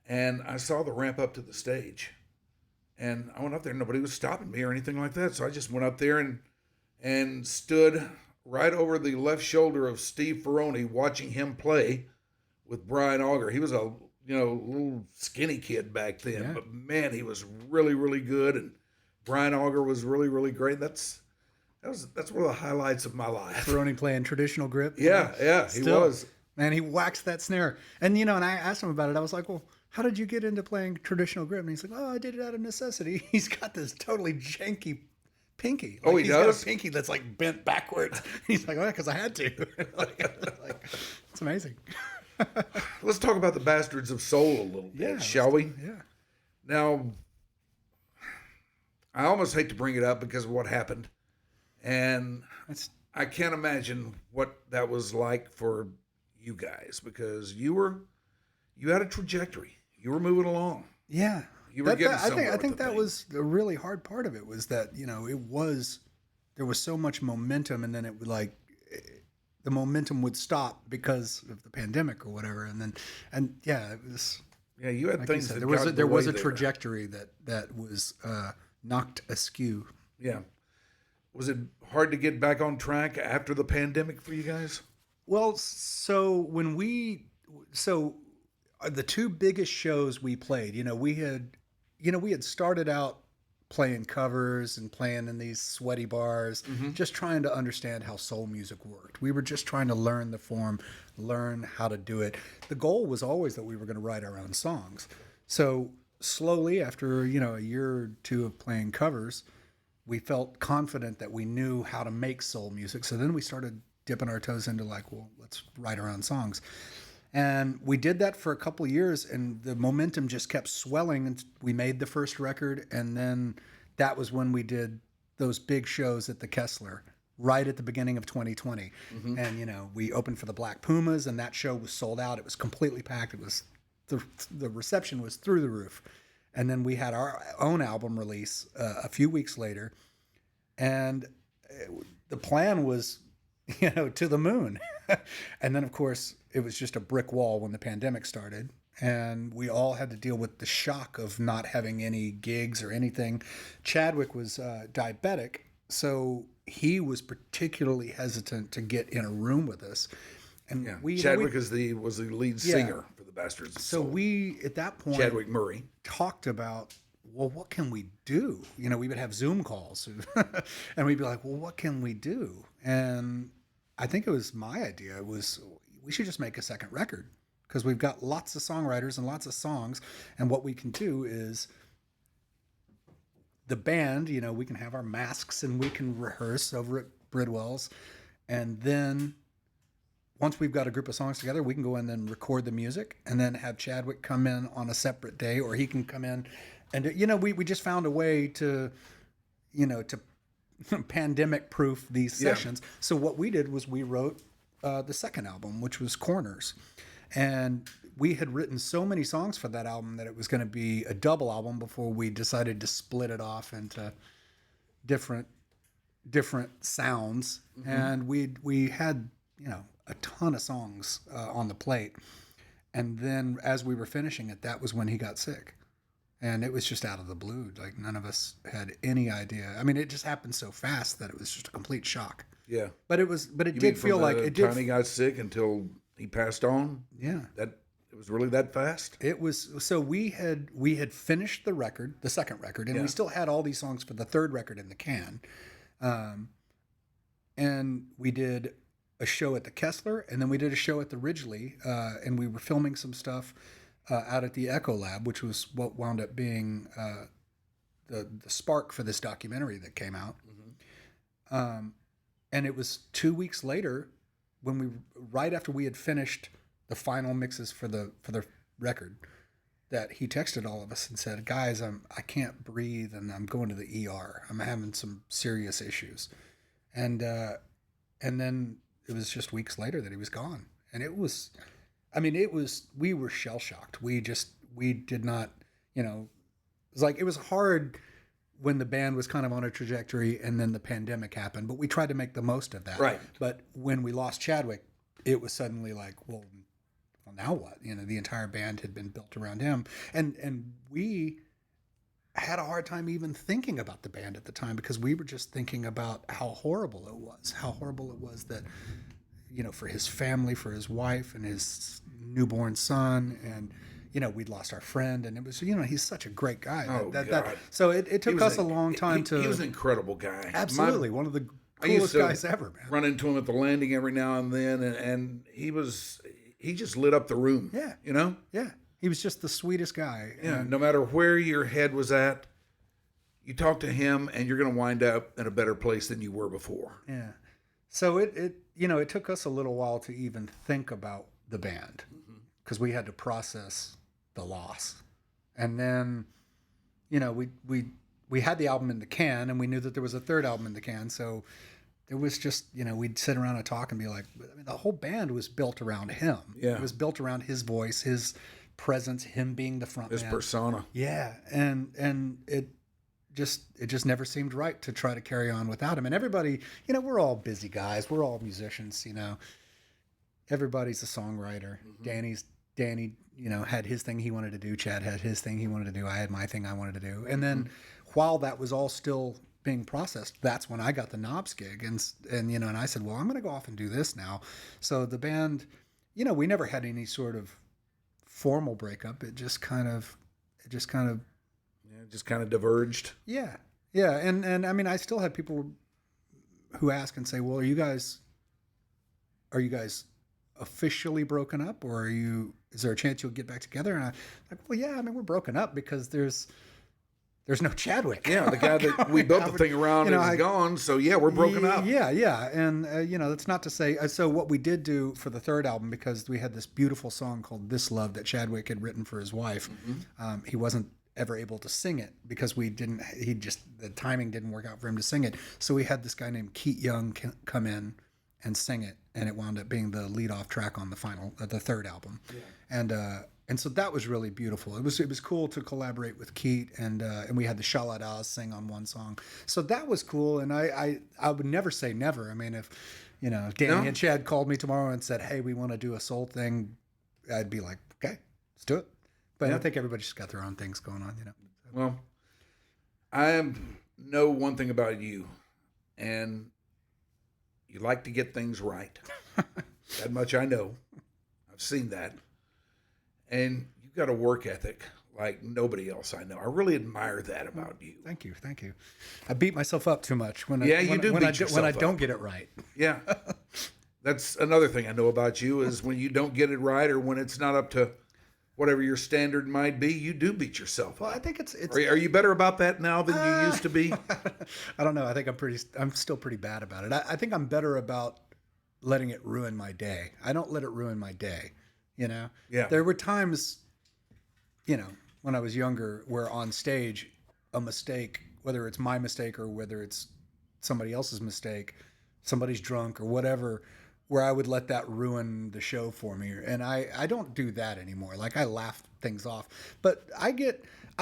and I saw the ramp up to the stage. And I went up there, and nobody was stopping me or anything like that. So I just went up there and stood right over the left shoulder of Steve Ferroni watching him play with Brian Auger. He was a little skinny kid back then, but man, he was really, really good. And Brian Auger was really, really great. That's one of the highlights of my life. Ferroni playing traditional grip. Yeah, he was. Man, he waxed that snare. And, and I asked him about it. I was like, well, how did you get into playing traditional grip? And he's like, oh, I did it out of necessity. He's got this totally janky pinky. Like, he's does? Got a pinky that's like bent backwards. He's like, oh, because I had to. It's amazing. Let's talk about the Bastards of Soul a little bit, shall we? Yeah. Now, I almost hate to bring it up because of what happened. And I can't imagine what that was like for you guys because you had a trajectory. You were moving along. Yeah. You were getting somewhere. I think that was the really hard part of it was that, there was so much momentum and then it would the momentum would stop because of the pandemic or whatever. And it was. Yeah, you had like things you said, that there was a trajectory that was knocked askew. Yeah. Was it hard to get back on track after the pandemic for you guys? Well, so the two biggest shows we played, we had started out playing covers and playing in these sweaty bars, just trying to understand how soul music worked. We were just trying to learn the form, learn how to do it. The goal was always that we were going to write our own songs. So slowly, after, a year or two of playing covers, we felt confident that we knew how to make soul music. So then we started dipping our toes into let's write our own songs. And we did that for a couple of years and the momentum just kept swelling and we made the first record. And then that was when we did those big shows at the Kessler right at the beginning of 2020. And, we opened for the Black Pumas and that show was sold out. It was completely packed. It was the reception was through the roof. And then we had our own album release a few weeks later. And the plan was, to the moon. And then, of course, it was just a brick wall when the pandemic started. And we all had to deal with the shock of not having any gigs or anything. Chadwick was diabetic, so he was particularly hesitant to get in a room with us. And Chadwick was the lead singer for the Bastards of Soul. So we, at that point, Chadwick Murray talked about well, what can we do? You know, we would have Zoom calls and we'd be like, well, what can we do? And I think it was my idea was we should just make a second record because we've got lots of songwriters and lots of songs. And what we can do is the band, you know, we can have our masks and we can rehearse over at Bridwell's. And then once we've got a group of songs together, we can go in and record the music and then have Chadwick come in on a separate day, or he can come in and, you know, we just found a way to, you know, to pandemic proof these sessions. So what we did was we wrote the second album, which was Corners. And we had written so many songs for that album that it was going to be a double album before we decided to split it off into different sounds. Mm-hmm. And we had, you know, a ton of songs on the plate. And then as we were finishing it, that was when he got sick. And it was just out of the blue. Like none of us had any idea. I mean, it just happened so fast that it was just a complete shock. Yeah. But it did feel like it did. Time he got sick until he passed on. Yeah. That it was really that fast. It was. So we had finished the record, the second record, and we still had all these songs for the third record in the can. And we did a show at the Kessler, and then we did a show at the Ridgely, and we were filming some stuff out at the Echo Lab, which was what wound up being the spark for this documentary that came out. Mm-hmm. And it was 2 weeks later, right after we had finished the final mixes for the record, that he texted all of us and said, "Guys, I can't breathe, and I'm going to the ER. I'm having some serious issues." And then it was just weeks later that he was gone. And it was, I mean, we were shell shocked. We did not, you know, it was hard when the band was kind of on a trajectory and then the pandemic happened, but we tried to make the most of that. Right. But when we lost Chadwick, it was suddenly like, well, now what? You know, the entire band had been built around him. And we had a hard time even thinking about the band at the time because we were just thinking about how horrible it was that, you know, for his family, for his wife and his newborn son, and, you know, we'd lost our friend, and it was, you know, he's such a great guy. God. So it took us a long time to... He was an incredible guy. Absolutely. One of the coolest guys ever, man. Run into him at the landing every now and then, and he just lit up the room. Yeah. You know? Yeah. He was just the sweetest guy. Yeah, no matter where your head was at, you talk to him and you're going to wind up in a better place than you were before. Yeah. So it you know, it took us a little while to even think about the band because we had to process the loss. And then, you know, we had the album in the can and we knew that there was a third album in the can. So it was just, you know, we'd sit around and talk and be like, I mean, the whole band was built around him. Yeah. It was built around his voice, his presence, him being the front His man. persona. Yeah. And it just never seemed right to try to carry on without him. And everybody, you know, we're all busy guys. We're all musicians, you know. Everybody's a songwriter. Mm-hmm. Danny, you know, had his thing he wanted to do. Chad had his thing he wanted to do. I had my thing I wanted to do. And then while that was all still being processed, that's when I got the Knobs gig. And you know, and I said, well, I'm going to go off and do this now. So the band, you know, we never had any sort of formal breakup. It just kind of diverged. Yeah. Yeah. And I mean, I still have people who ask and say, well, are you guys officially broken up, or is there a chance you'll get back together? And I'm like, well, yeah, I mean, we're broken up because there's no Chadwick. Yeah. The guy that we built the thing around is gone. So yeah, we're broken up. Yeah. Yeah. And, you know, that's not to say, so what we did do for the third album, because we had this beautiful song called This Love that Chadwick had written for his wife. Mm-hmm. He wasn't ever able to sing it because the timing didn't work out for him to sing it. So we had this guy named Keith Young come in and sing it, and it wound up being the lead-off track on the third album. Yeah. And so that was really beautiful. It was cool to collaborate with Keith, and we had the Shaladas sing on one song. So that was cool, and I would never say never. I mean, if, you know, Danny and Chad called me tomorrow and said, hey, we want to do a soul thing, I'd be like, okay, let's do it. But I think everybody's just got their own things going on, you know. Well, I know one thing about you, and you like to get things right. That much I know. I've seen that. And you've got a work ethic like nobody else I know. I really admire that about you. Thank you. I beat myself up too much when Yeah, I, you when, do when beat I do, yourself when I up. don't get it right. Yeah. That's another thing I know about you is when you don't get it right or when it's not up to whatever your standard might be, you do beat yourself Well, up. I think it's Are you better about that now than you used to be? I don't know. I think I'm still pretty bad about it. I think I'm better about letting it ruin my day. I don't let it ruin my day. You know? Yeah. There were times, you know, when I was younger where on stage, a mistake, whether it's my mistake or whether it's somebody else's mistake, somebody's drunk or whatever, where I would let that ruin the show for me. And I don't do that anymore. Like I laugh things off, but I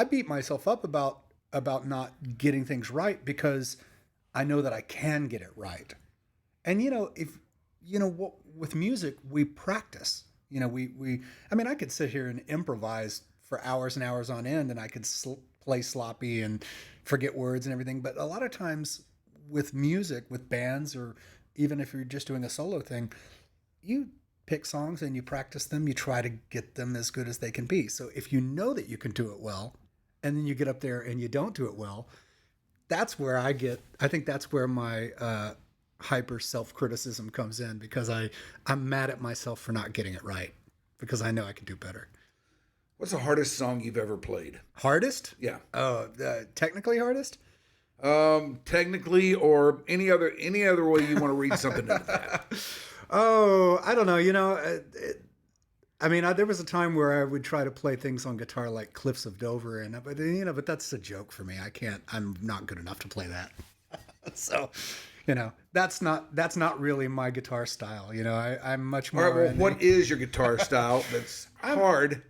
beat myself up about not getting things right because I know that I can get it right. And with music, we practice, I mean, I could sit here and improvise for hours and hours on end and I could play sloppy and forget words and everything. But a lot of times with music, with bands, or even if you're just doing a solo thing, you pick songs and you practice them. You try to get them as good as they can be. So if you know that you can do it well, and then you get up there and you don't do it well, that's where I think that's where my hyper self-criticism comes in, because I'm mad at myself for not getting it right because I know I can do better. What's the hardest song you've ever played? Hardest? Yeah. Technically hardest? Technically, or any other way you want to read something into that. Oh, I don't know. There was a time where I would try to play things on guitar like Cliffs of Dover, but that's a joke for me. I'm not good enough to play that. So, that's not really my guitar style. I'm much more. All right, well, what is your guitar style that's hard,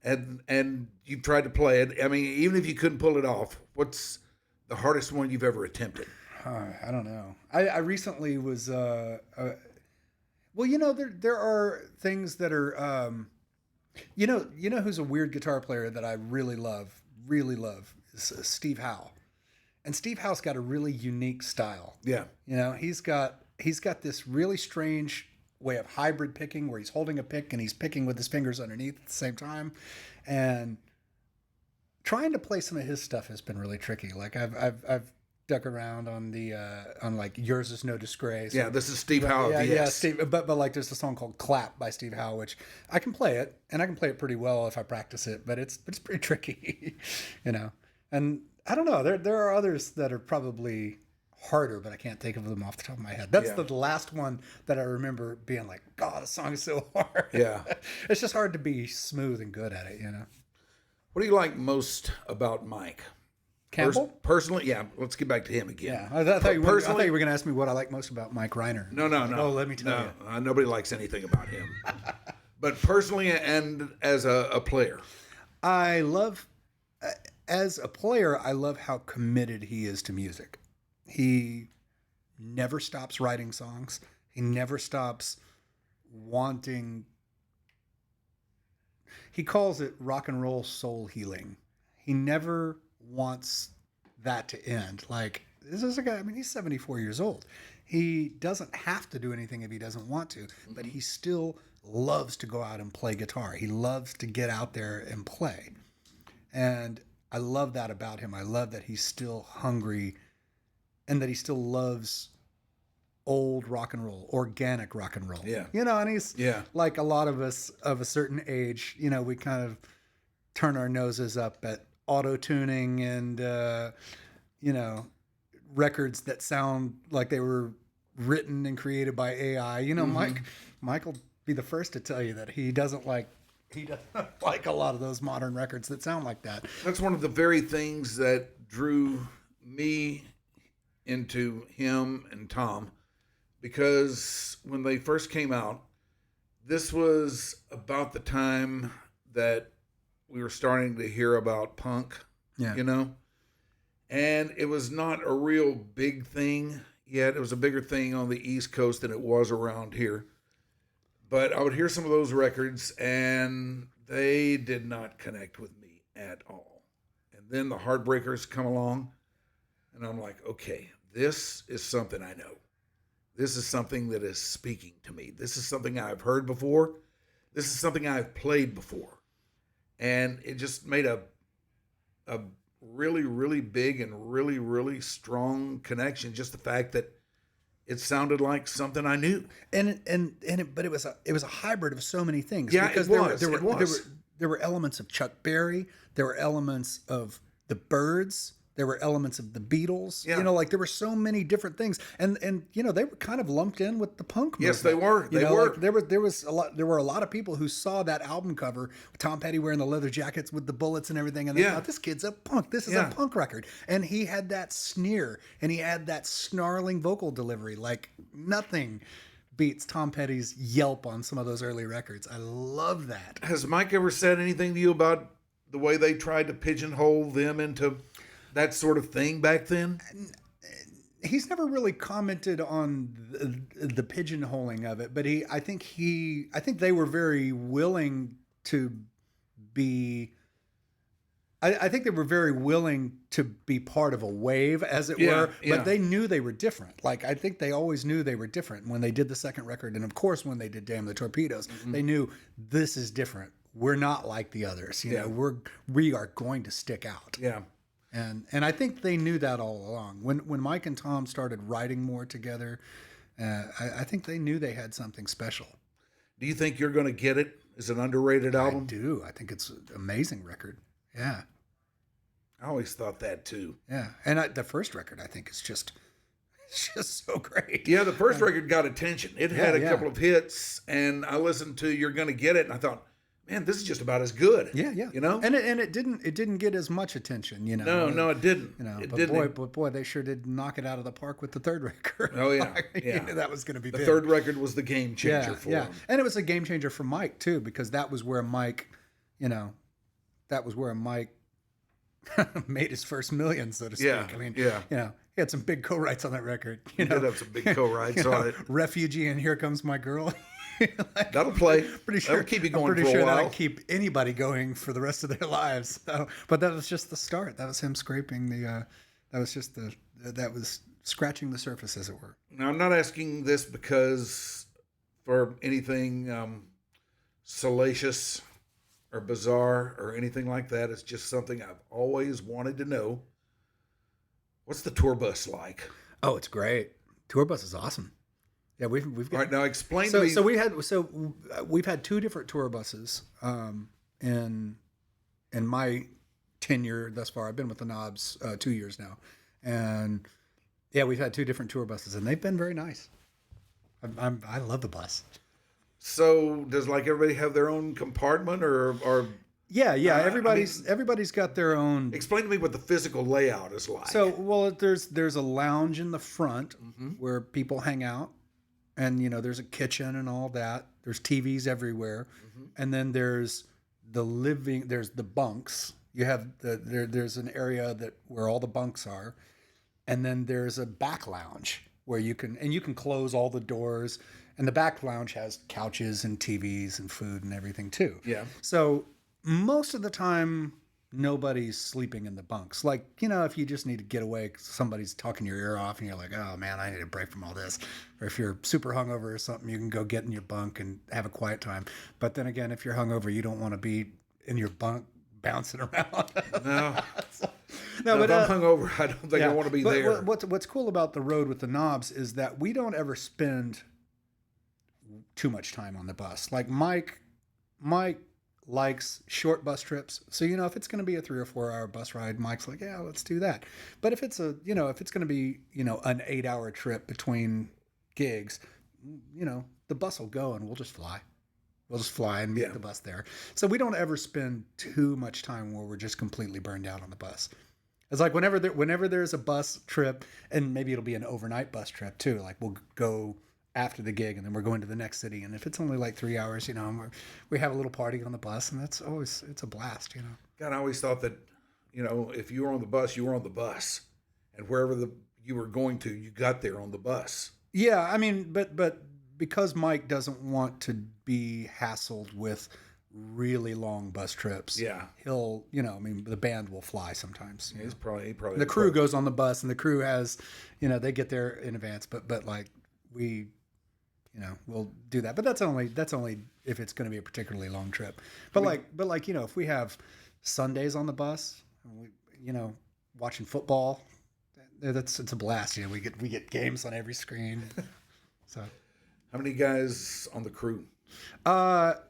and you've tried to play it? I mean, even if you couldn't pull it off, what's the hardest one you've ever attempted? I don't know. I recently was. There are things that are. Who's a weird guitar player that I really love is Steve Howe, and Steve Howe's got a really unique style. Yeah. He's got this really strange way of hybrid picking where he's holding a pick and he's picking with his fingers underneath at the same time, and trying to play some of his stuff has been really tricky. Like I've dug around on the on like Yours Is No Disgrace. Yeah, this is Steve Howe. Yeah, Steve. But like there's a song called Clap by Steve Howe, which I can play it, and I can play it pretty well if I practice it. But it's pretty tricky, And I don't know. There are others that are probably harder, but I can't think of them off the top of my head. That's the last one that I remember being like, God, this song is so hard. Yeah. It's just hard to be smooth and good at it, What do you like most about Mike? Campbell? Personally, yeah. Let's get back to him again. Yeah, I thought you were going to ask me what I like most about Mike Rhyner. No. Oh, let me tell you. Nobody likes anything about him. But personally and as a player. I love, as a player, I love how committed he is to music. He never stops writing songs. He never stops wanting. He calls it rock and roll soul healing. He never wants that to end. Like, this is a guy, he's 74 years old. He doesn't have to do anything if he doesn't want to, but he still loves to go out and play guitar. He loves to get out there and play. And I love that about him. I love that he's still hungry and that he still loves old rock and roll, organic rock and roll. Yeah. And he's like a lot of us of a certain age, we kind of turn our noses up at auto-tuning and, records that sound like they were written and created by AI. Mike will be the first to tell you that he doesn't like a lot of those modern records that sound like that. That's one of the very things that drew me into him and Tom, because when they first came out, this was about the time that we were starting to hear about punk, and it was not a real big thing yet. It was a bigger thing on the East Coast than it was around here. But I would hear some of those records, and they did not connect with me at all. And then the Heartbreakers come along, and I'm like, okay, this is something I know. This is something that is speaking to me. This is something I've heard before. This is something I've played before. and it just made a really, really big and really, really strong connection. Just the fact that it sounded like something I knew. But it was a hybrid of so many things. Yeah, because there were elements of Chuck Berry, there were elements of the Byrds, there were elements of the Beatles. Yeah. You know, like there were so many different things, and you know, they were kind of lumped in with the punk movement. Yes, they were. You They know, were. Like there were a lot of people who saw that album cover with Tom Petty wearing the leather jackets with the bullets and everything, and they thought, this kid's a punk. This is a punk record. And he had that sneer and he had that snarling vocal delivery, like nothing beats Tom Petty's yelp on some of those early records. I love that. Has Mike ever said anything to you about the way they tried to pigeonhole them into that sort of thing back then? He's never really commented on the pigeonholing of it, but I think they were very willing to be. I think they were very willing to be part of a wave, as it were, but they knew they were different. Like, I think they always knew they were different when they did the second record. And of course, when they did Damn the Torpedoes, they knew this is different. We're not like the others. You know, we are going to stick out. Yeah. And I think they knew that all along. When Mike and Tom started writing more together, I think they knew they had something special. Do you think You're Gonna Get It is an underrated album? I do. I think it's an amazing record. Yeah. I always thought that too. Yeah. And the first record, I think, is just so great. Yeah, the first record got attention. It had a couple of hits, and I listened to You're Gonna Get It, and I thought, man, this is just about as good. Yeah, yeah. You know? And it didn't get as much attention, you know. No, it didn't. You know, it but didn't. boy, they sure did knock it out of the park with the third record. Oh yeah. You knew that was going to be the big. third record was the game changer for him. And it was a game changer for Mike too, because that was where Mike made his first million, so to speak. Yeah, I mean, yeah. you know, he had some big co-writes on that record. He did have some big co-writes on it. Refugee and Here Comes My Girl. Like, That'll play. Pretty sure, That'll keep you going I'm pretty for a sure while. that'll keep anybody going for the rest of their lives. So, but that was just the start. That was him scraping the. That was scratching the surface, as it were. Now, I'm not asking this because for anything salacious or bizarre or anything like that. It's just something I've always wanted to know. What's the tour bus like? Oh, it's great. Tour bus is awesome. Yeah, we've got. All right, now explain to me. So we've had two different tour buses in my tenure thus far. I've been with the Knobs 2 years now, and yeah, we've had two different tour buses, and they've been very nice. I love the bus. So does like everybody have their own compartment or? Yeah. Everybody's got their own. Explain to me what the physical layout is like. So, well, there's a lounge in the front where people hang out, and you know there's a kitchen and all that. There's TVs everywhere, and then there's the bunks. You have there's an area where all the bunks are, and then there's a back lounge where you can close all the doors, and the back lounge has couches and TVs and food and everything too. Yeah. So most of the time, nobody's sleeping in the bunks. Like, you know, if you just need to get away, somebody's talking your ear off and you're like, oh man, I need a break from all this. Or if you're super hungover or something, you can go get in your bunk and have a quiet time. But then again, if you're hungover, you don't want to be in your bunk bouncing around. No. But if I'm hungover, I don't think I want to be there. What's cool about the road with the Knobs is that we don't ever spend too much time on the bus. Like Mike likes short bus trips. So, you know, if it's going to be a 3 or 4 hour bus ride, Mike's like, yeah, let's do that. But if it's going to be, you know, an 8 hour trip between gigs, you know, the bus will go and we'll just fly. We'll just fly and meet the bus there. So we don't ever spend too much time where we're just completely burned out on the bus. It's like whenever there's a bus trip, and maybe it'll be an overnight bus trip too. Like we'll go after the gig and then we're going to the next city. And if it's only like 3 hours, you know, and we have a little party on the bus, and it's a blast, you know. God, I always thought that, you know, if you were on the bus, you were on the bus, and wherever you were going to, you got there on the bus. Yeah, I mean, but because Mike doesn't want to be hassled with really long bus trips, he'll, you know, I mean, the band will fly sometimes. He's probably the crew goes on the bus, and the crew has, you know, they get there in advance, but like we'll do that. But that's only if it's going to be a particularly long trip. But like if we have Sundays on the bus, watching football, it's a blast. We get games on every screen. So, how many guys on the crew?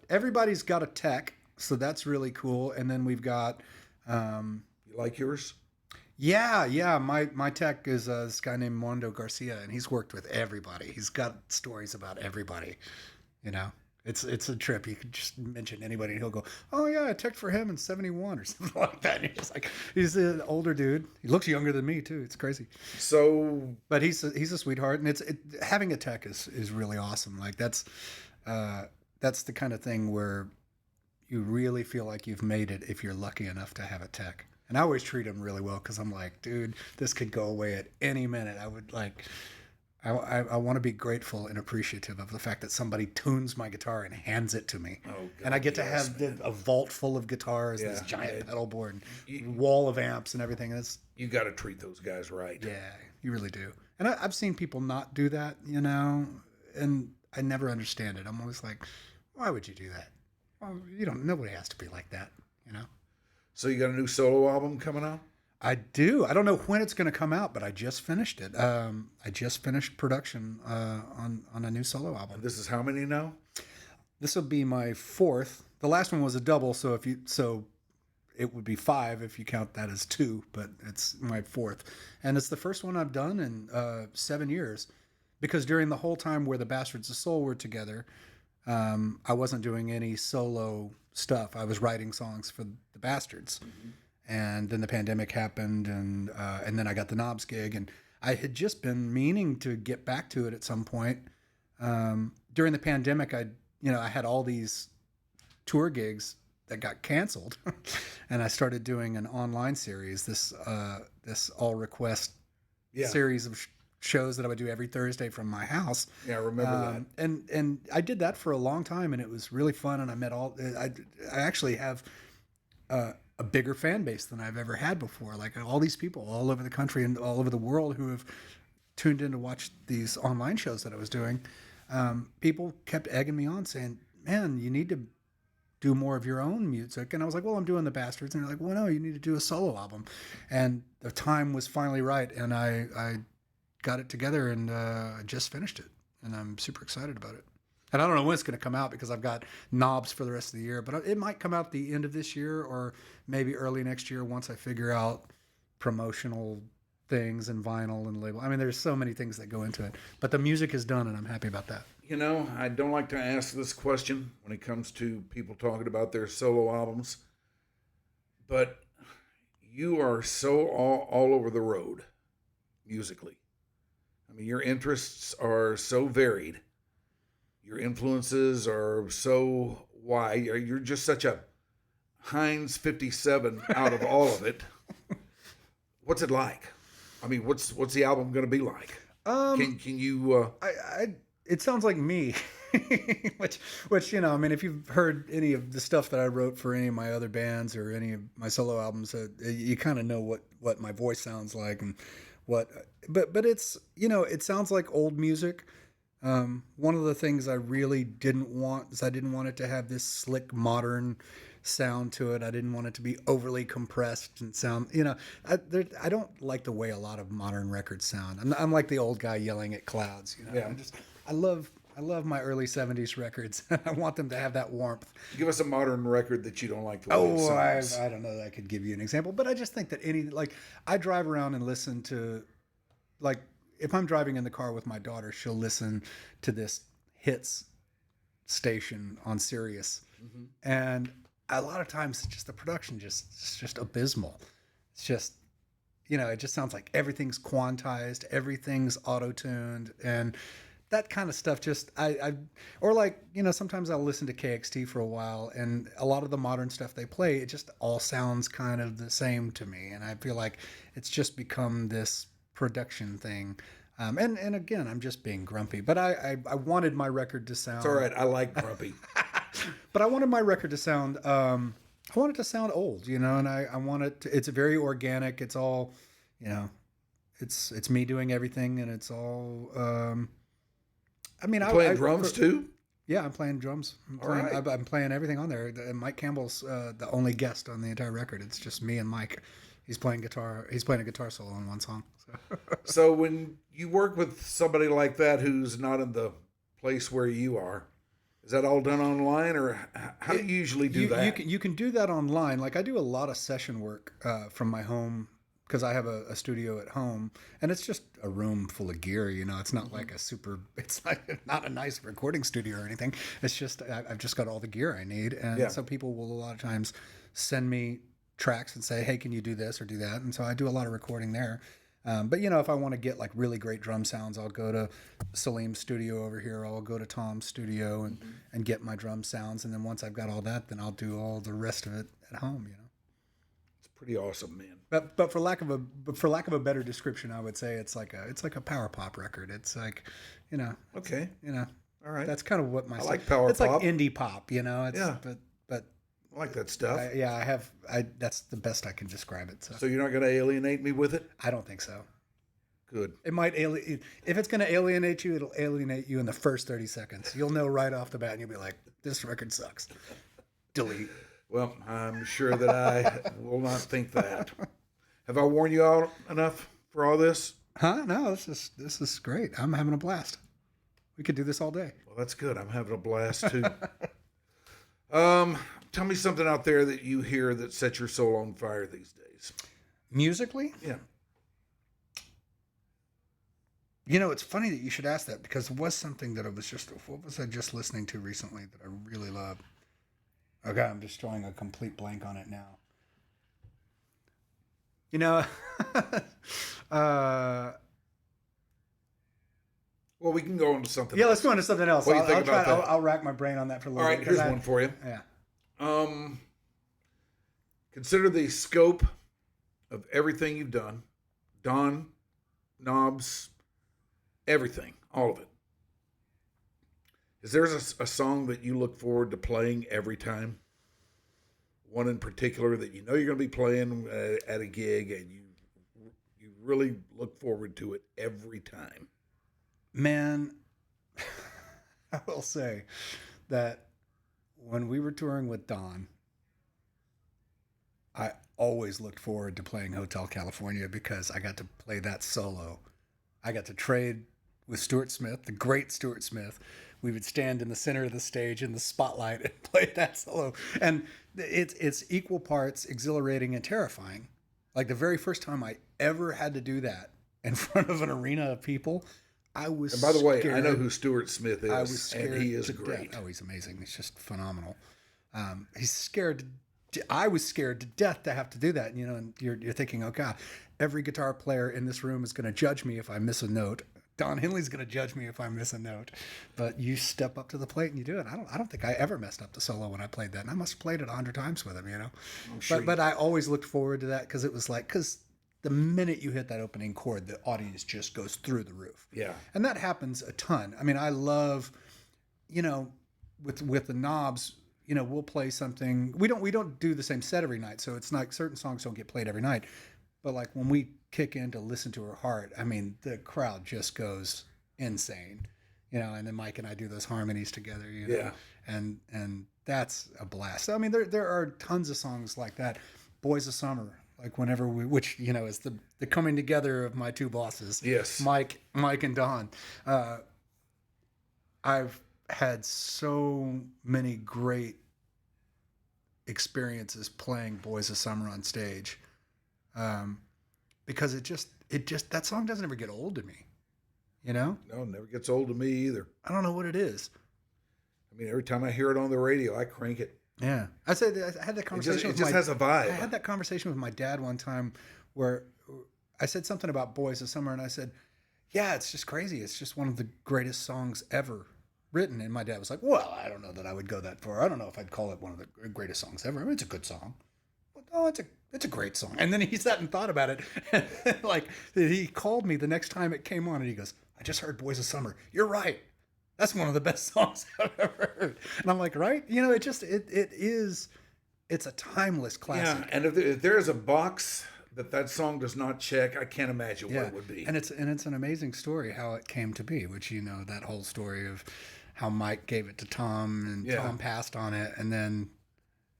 Everybody's got a tech, so that's really cool. And then we've got, you like yours? Yeah. My tech is this guy named Mondo Garcia, and he's worked with everybody. He's got stories about everybody. It's a trip. You could just mention anybody, and he'll go, "Oh yeah, I teched for him in '71 or something like that." And you're just like, he's an older dude. He looks younger than me too. It's crazy. So, but he's a sweetheart, and having a tech is really awesome. Like that's the kind of thing where you really feel like you've made it if you're lucky enough to have a tech. And I always treat him really well because I'm like, dude, this could go away at any minute. I would like. I want to be grateful and appreciative of the fact that somebody tunes my guitar and hands it to me. Oh, God, and I get to have a vault full of guitars, this giant pedal board, and wall of amps and everything. You got to treat those guys right. Yeah, you really do. And I've seen people not do that, and I never understand it. I'm always like, why would you do that? Well, nobody has to be like that, So you got a new solo album coming out? I do. I don't know when it's going to come out, but I just finished it. I just finished production on a new solo album. And this is how many now? This will be my fourth. The last one was a double, so it would be 5 if you count that as 2, but it's my fourth. And it's the first one I've done in 7 years, because during the whole time where the Bastards of Soul were together, I wasn't doing any solo stuff. I was writing songs for the Bastards. Mm-hmm. And then the pandemic happened, and then I got the Knobs gig, and I had just been meaning to get back to it at some point. During the pandemic, I had all these tour gigs that got canceled, and I started doing an online series, this all request series of shows that I would do every Thursday from my house. Yeah, I remember that. And I did that for a long time, and it was really fun. And I met I actually have a bigger fan base than I've ever had before. Like all these people all over the country and all over the world who have tuned in to watch these online shows that I was doing. People kept egging me on saying, man, you need to do more of your own music. And I was like, well, I'm doing the Bastards. And they're like, well, no, you need to do a solo album. And the time was finally right. And I got it together, and I just finished it. And I'm super excited about it. And I don't know when it's going to come out because I've got Knobs for the rest of the year, but it might come out the end of this year or maybe early next year once I figure out promotional things and vinyl and label. I mean, there's so many things that go into it, but the music is done, and I'm happy about that. I don't like to ask this question when it comes to people talking about their solo albums, but you are so all over the road musically. I mean, your interests are so varied. Your influences are so wide. You're just such a Heinz 57 out of all of it. What's it like? I mean, what's the album going to be like? Can you? It sounds like me, which I mean, if you've heard any of the stuff that I wrote for any of my other bands or any of my solo albums, you kind of know what my voice sounds like and what. But it's it sounds like old music. One of the things I really didn't want is I didn't want it to have this slick modern sound to it. I didn't want it to be overly compressed and sound, I don't like the way a lot of modern records sound. I'm like the old guy yelling at clouds, Yeah. I love my early 70s records. I want them to have that warmth. Give us a modern record that you don't like the way it sounds. I don't know that I could give you an example, but I just think that I drive around and listen to, like, if I'm driving in the car with my daughter, she'll listen to this hits station on Sirius. Mm-hmm. And a lot of times it's just the production it's just abysmal. It's just, it just sounds like everything's quantized, everything's auto-tuned, and that kind of stuff sometimes I'll listen to KXT for a while, and a lot of the modern stuff they play, it just all sounds kind of the same to me. And I feel like it's just become this production thing. And again, I'm just being grumpy, but I wanted my record to sound... It's all right. I like grumpy. But I wanted my record to sound... I want it to sound old, and I want it to... It's very organic. It's all, it's me doing everything, and it's all... I mean, Playing drums too? Yeah, I'm playing drums. I'm playing everything on there. And Mike Campbell's the only guest on the entire record. It's just me and Mike. He's playing guitar. He's playing a guitar solo on one song. So when you work with somebody like that who's not in the place where you are, is that all done online, or how do you usually do that? You can do that online. Like I do a lot of session work from my home because I have a studio at home, and it's just a room full of gear. You know, it's not like it's like not a nice recording studio or anything. It's just I've just got all the gear I need, and so people will a lot of times send me tracks and say, hey, can you do this or do that? And so I do a lot of recording there. But you know, if I want to get like really great drum sounds, I'll go to Salim's studio over here. I'll go to Tom's studio and get my drum sounds. And then once I've got all that, then I'll do all the rest of it at home, you know. It's pretty awesome, man. But for lack of a better description, I would say it's like a power pop record. It's like, you know, okay, you know, all right. That's kind of what I like power it's pop. It's like indie pop, you know. It's, but I like that stuff. That's the best I can describe it. So you're not going to alienate me with it? I don't think so. Good. It might if it's going to alienate you, it'll alienate you in the first 30 seconds. You'll know right off the bat, and you'll be like, "This record sucks." Delete. Well, I'm sure that I will not think that. Have I worn you out enough for all this? Huh? No, this is great. I'm having a blast. We could do this all day. Well, that's good. I'm having a blast too. Tell me something out there that you hear that sets your soul on fire these days. Musically? Yeah. You know, it's funny that you should ask that because it was something that what was I just listening to recently that I really loved? Okay, I'm just drawing a complete blank on it now. You know, well, we can go on to something else. Let's go on to something else. What do you think about that? I'll rack my brain on that for a little bit. All right, here's one for you. Yeah. Consider the scope of everything you've done. Don, knobs, everything, all of it. Is there a song that you look forward to playing every time? One in particular that you know you're going to be playing at a gig and you really look forward to it every time? Man, I will say that when we were touring with Don, I always looked forward to playing Hotel California because I got to play that solo. I got to trade with Stuart Smith, the great Stuart Smith. We would stand in the center of the stage in the spotlight and play that solo. And it's equal parts exhilarating and terrifying. Like the very first time I ever had to do that in front of an arena of people, I was scared. And by the way, I know who Stuart Smith is, I was scared and he is to great. Death. Oh, he's amazing. He's just phenomenal. He's scared. I was scared to death to have to do that. You know, and you're thinking, oh God, every guitar player in this room is going to judge me if I miss a note. Don Henley's going to judge me if I miss a note. But you step up to the plate and you do it. I don't think I ever messed up the solo when I played that. And I must have played it 100 times with him, you know. Sure but I always looked forward to that because it was like, because the minute you hit that opening chord, the audience just goes through the roof. Yeah. And that happens a ton. I mean, I love, you know, with the knobs, you know, we'll play something. We don't do the same set every night. So it's not, certain songs don't get played every night. But like when we kick in to Listen to Her Heart, I mean, the crowd just goes insane, you know, and then Mike and I do those harmonies together, you know, yeah. And that's a blast. So, I mean, there are tons of songs like that. Boys of Summer, like whenever which, you know, is the coming together of my two bosses. Yes. Mike and Don. I've had so many great experiences playing Boys of Summer on stage. Because it just that song doesn't ever get old to me, you know? No, it never gets old to me either. I don't know what it is. I mean, every time I hear it on the radio, I crank it. Yeah. I had that conversation. It just has a vibe. I had that conversation with my dad one time where I said something about Boys of Summer and I said, yeah, it's just crazy. It's just one of the greatest songs ever written. And my dad was like, well, I don't know that I would go that far. I don't know if I'd call it one of the greatest songs ever. I mean, it's a good song. Oh, it's a great song. And then he sat and thought about it. Like he called me the next time it came on and he goes, I just heard Boys of Summer. You're right. That's one of the best songs I've ever heard. And I'm like, right? You know, it's a timeless classic. Yeah. And if there is a box that song does not check, I can't imagine what it would be. And it's an amazing story how it came to be, which, you know, that whole story of how Mike gave it to Tom and Tom passed on it. And then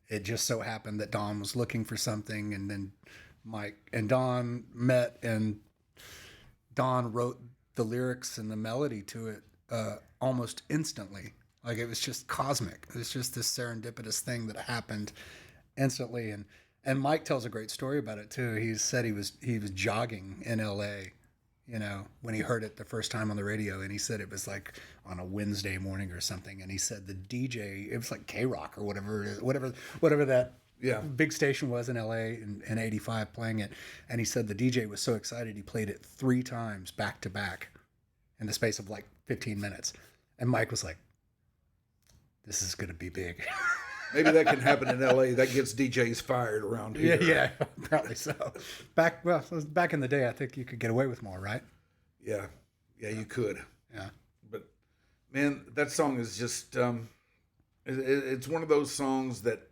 it just so happened that Don was looking for something, and then Mike and Don met, and Don wrote the lyrics and the melody to it almost instantly. Like, it was just cosmic. It was just this serendipitous thing that happened instantly. And Mike tells a great story about it too. He said he was jogging in LA, you know, when he heard it the first time on the radio, and he said it was like on a Wednesday morning or something. And he said the DJ, it was like K-Rock or whatever that big station was in LA in 85 playing it. And he said the DJ was so excited he played it 3 times back to back in the space of like 15 minutes. And Mike was like, this is going to be big. Maybe that can happen in LA. That gets DJs fired around here. Yeah, probably so. Back in the day, I think you could get away with more, right? Yeah, you could. Yeah. But man, that song is just it's one of those songs that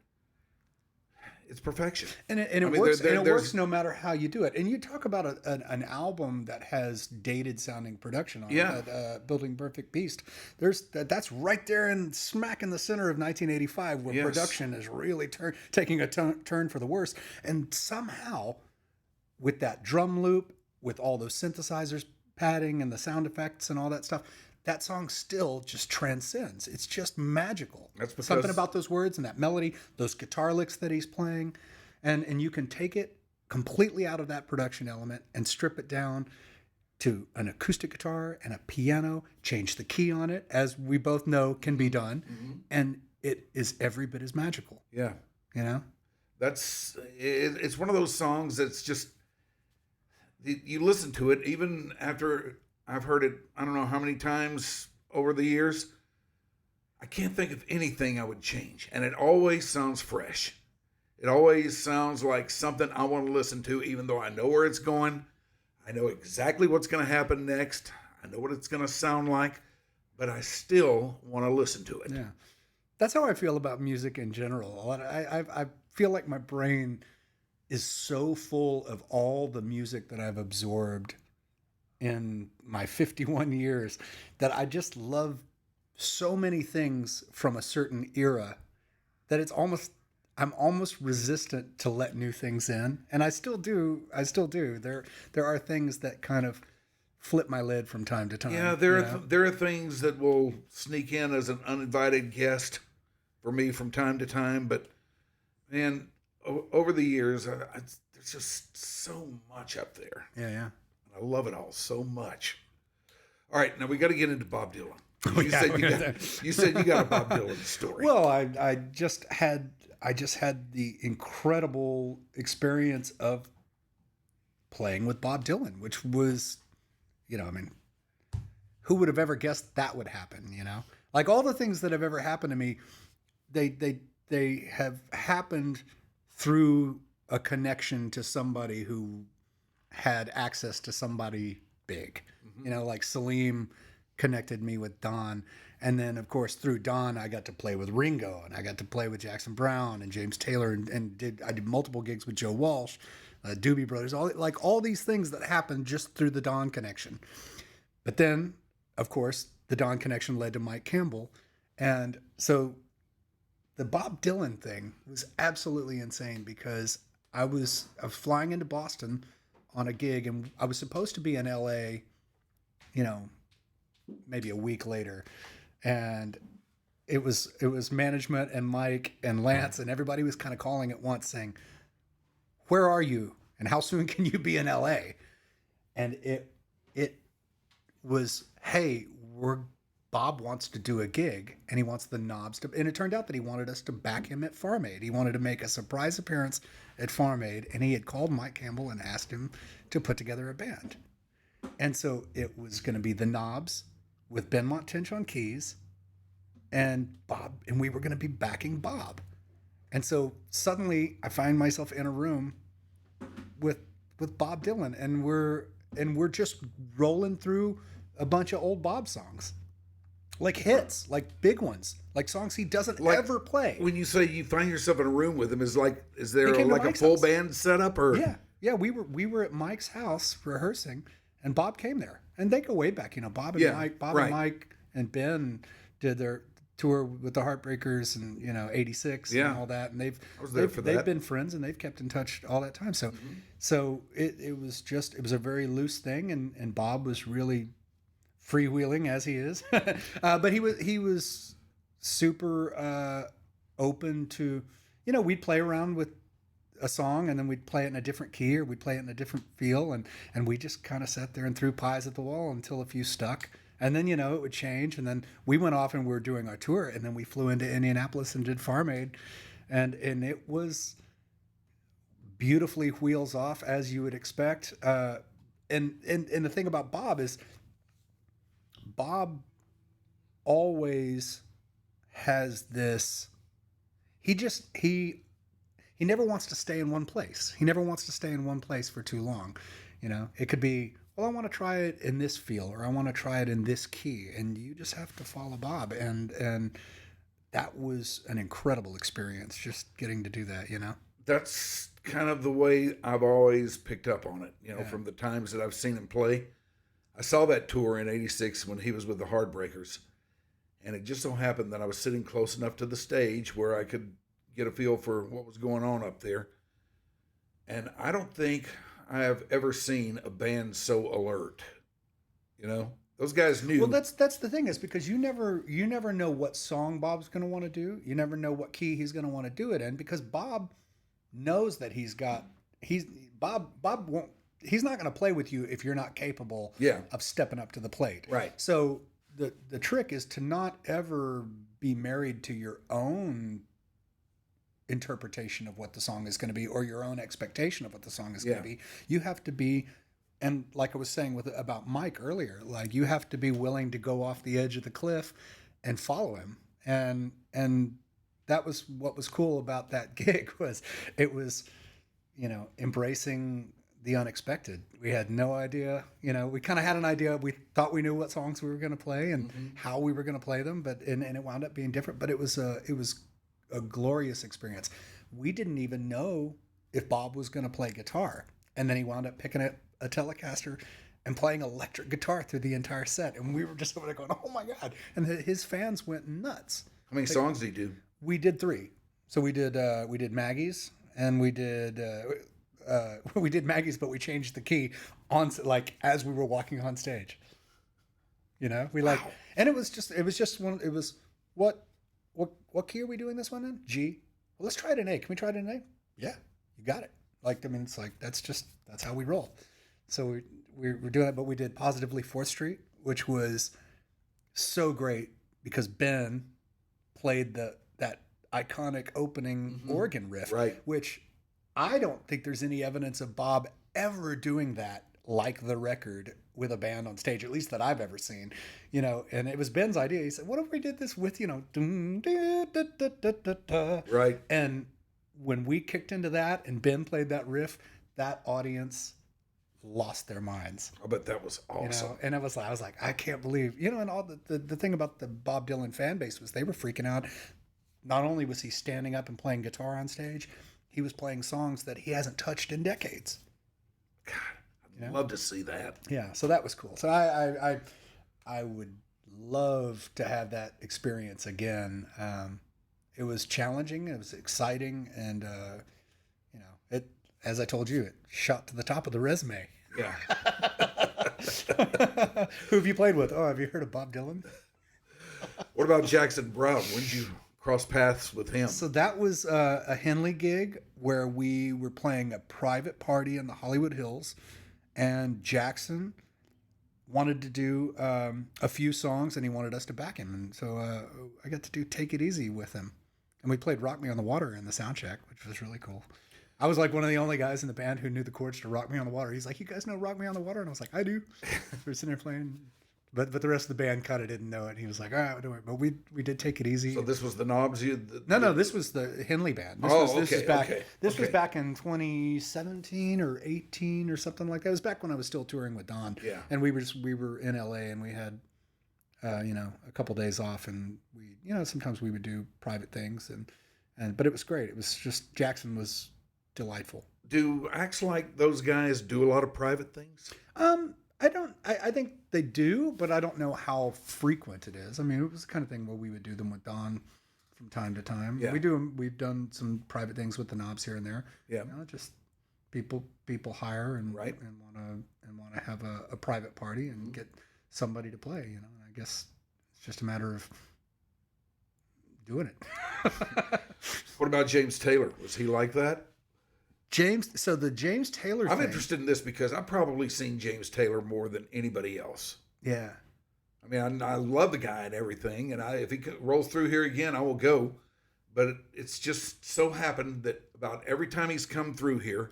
it's perfection. And it works. It works no matter how you do it. And you talk about an album that has dated sounding production on it, Building Perfect Beast. That's right there in smack in the center of 1985, where production is really taking a turn for the worse. And somehow, with that drum loop, with all those synthesizers padding and the sound effects and all that stuff, that song still just transcends. It's just magical. That's because something about those words and that melody, those guitar licks that he's playing, and you can take it completely out of that production element and strip it down to an acoustic guitar and a piano, change the key on it, as we both know can be done, and it is every bit as magical. Yeah. You know? It's one of those songs that's just, you listen to it even after I've heard it, I don't know how many times over the years. I can't think of anything I would change. And it always sounds fresh. It always sounds like something I want to listen to, even though I know where it's going. I know exactly what's going to happen next. I know what it's going to sound like, but I still want to listen to it. Yeah. That's how I feel about music in general. I feel like my brain is so full of all the music that I've absorbed in my 51 years that I just love so many things from a certain era that I'm almost resistant to let new things in. And I still do. There are things that kind of flip my lid from time to time. Yeah, there are things that will sneak in as an uninvited guest for me from time to time, but man, over the years, there's just so much up there. Yeah. I love it all so much. All right, now we got to get into Bob Dylan. You said you got a Bob Dylan story. Well, I just had the incredible experience of playing with Bob Dylan, which was, you know, I mean, who would have ever guessed that would happen? You know, like all the things that have ever happened to me, they have happened through a connection to somebody who had access to somebody big. You know, like Salim connected me with Don. And then, of course, through Don, I got to play with Ringo, and I got to play with Jackson Browne and James Taylor, and I did multiple gigs with Joe Walsh, Doobie Brothers, all these things that happened just through the Don connection. But then, of course, the Don connection led to Mike Campbell. And so the Bob Dylan thing was absolutely insane, because I was flying into Boston on a gig, and I was supposed to be in LA, you know, maybe a week later. And it was management and Mike and Lance and everybody was kind of calling at once saying, where are you? And how soon can you be in LA? And it was, hey, Bob wants to do a gig, and he wants the Knobs to, and it turned out that he wanted us to back him at Farm Aid. He wanted to make a surprise appearance at Farm Aid, and he had called Mike Campbell and asked him to put together a band. And so it was going to be the Knobs with Ben Montench on keys and Bob, and we were going to be backing Bob. And so suddenly I find myself in a room with Bob Dylan, and we're just rolling through a bunch of old Bob songs. Like hits, like big ones, like songs he doesn't ever play. When you say you find yourself in a room with him, is there like a full band setup, or? Yeah, we were at Mike's house rehearsing, and Bob came there, and they go way back. You know, Bob and Mike and Ben did their tour with the Heartbreakers and '86 and all that, and they've been friends and they've kept in touch all that time. So so it was a very loose thing, and Bob was really freewheeling as he is, but he was super open to, we'd play around with a song and then we'd play it in a different key or we'd play it in a different feel, and we just kind of sat there and threw pies at the wall until a few stuck. And then, it would change. And then we went off and we were doing our tour. And then we flew into Indianapolis and did Farm Aid. And it was beautifully wheels off, as you would expect. And the thing about Bob is Bob always has this, he never wants to stay in one place. He never wants to stay in one place for too long. It could be, well, I want to try it in this feel, or I want to try it in this key, and you just have to follow Bob. And that was an incredible experience, just getting to do that, That's kind of the way I've always picked up on it, from the times that I've seen him play. I saw that tour in '86 when he was with the Heartbreakers, and it just so happened that I was sitting close enough to the stage where I could get a feel for what was going on up there. And I don't think I have ever seen a band so alert. Those guys knew. Well, that's the thing, is because you never know what song Bob's going to want to do. You never know what key he's going to want to do it in, because Bob knows that he's not going to play with you if you're not capable of stepping up to the plate. Right. So the trick is to not ever be married to your own interpretation of what the song is going to be, or your own expectation of what the song is going to be. You have to be, and like I was saying about Mike earlier, like you have to be willing to go off the edge of the cliff and follow him. And that was what was cool about that gig, was it was, embracing the unexpected. We had no idea, we kind of had an idea. We thought we knew what songs we were going to play and how we were going to play them, but and it wound up being different. But it was a glorious experience. We didn't even know if Bob was going to play guitar, and then he wound up picking up a Telecaster and playing electric guitar through the entire set, and we were just over there going, "Oh my God!" And his fans went nuts. How many songs did he do? We did 3. So we did Maggie's, and we did Maggie's, but we changed the key on, like, as we were walking on stage. And it was what key are we doing this one in? G. Well, let's try it in A. Can we try it in A? Yeah, you got it. It's like, that's how we roll. So we're doing it, but we did Positively 4th Street, which was so great because Ben played that iconic opening organ riff, right? Which I don't think there's any evidence of Bob ever doing that like the record with a band on stage, at least that I've ever seen, and it was Ben's idea. He said, what if we did this with, right. And when we kicked into that and Ben played that riff, that audience lost their minds. I bet that was awesome. And I was like, I can't believe, and all the thing about the Bob Dylan fan base was they were freaking out. Not only was he standing up and playing guitar on stage, he was playing songs that he hasn't touched in decades. God, I'd love to see that. Yeah, so that was cool. So I would love to have that experience again. It was challenging, it was exciting, and it, as I told you, it shot to the top of the resume. Yeah. Who have you played with? Oh, have you heard of Bob Dylan? What about Jackson Browne? When did you cross paths with him? So that was a Henley gig where we were playing a private party in the Hollywood Hills, and Jackson wanted to do a few songs, and he wanted us to back him. And so I got to do Take It Easy with him. And we played Rock Me on the Water in the sound check, which was really cool. I was like one of the only guys in the band who knew the chords to Rock Me on the Water. He's like, you guys know Rock Me on the Water? And I was like, I do. We were sitting there playing. But the rest of the band kind of didn't know it. And he was like, all right, do it. But we did Take It Easy. So this was the Knobs? No, this was the Henley band. This was back in 2017 or 18 or something like that. It was back when I was still touring with Don. Yeah. And we were in LA, and we had, a couple days off, and we, sometimes we would do private things, but it was great. It was just, Jackson was delightful. do acts like those guys do a lot of private things? I think they do, but I don't know how frequent it is. I mean, it was the kind of thing where we would do them with Don from time to time. Yeah. We've done some private things with the Knobs here and there. Yeah. You know, just people hire and Right. and want to have a private party and get somebody to play, you know. And I guess it's just a matter of doing it. What about James Taylor? Was he like that? So the James Taylor I'm thing, interested in this because I've probably seen James Taylor more than anybody else. yeah. I mean, I love the guy and everything, and if he rolls through here again, I will go. But it's just so happened that about every time he's come through here,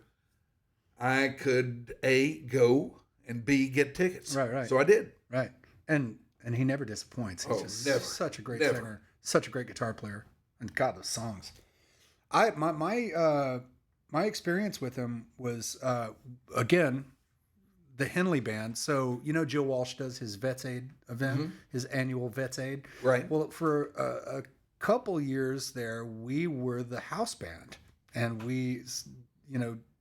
I could A, go, and B, get tickets. Right. So I did. Right. And he never disappoints. He's just never. such a great Never. singer, such a great guitar player. And God, those songs. My experience with him was again the Henley band. So you know Joe Walsh does his Vets Aid event, his annual Vets Aid. Right. Well, for a couple years there, we were the house band, and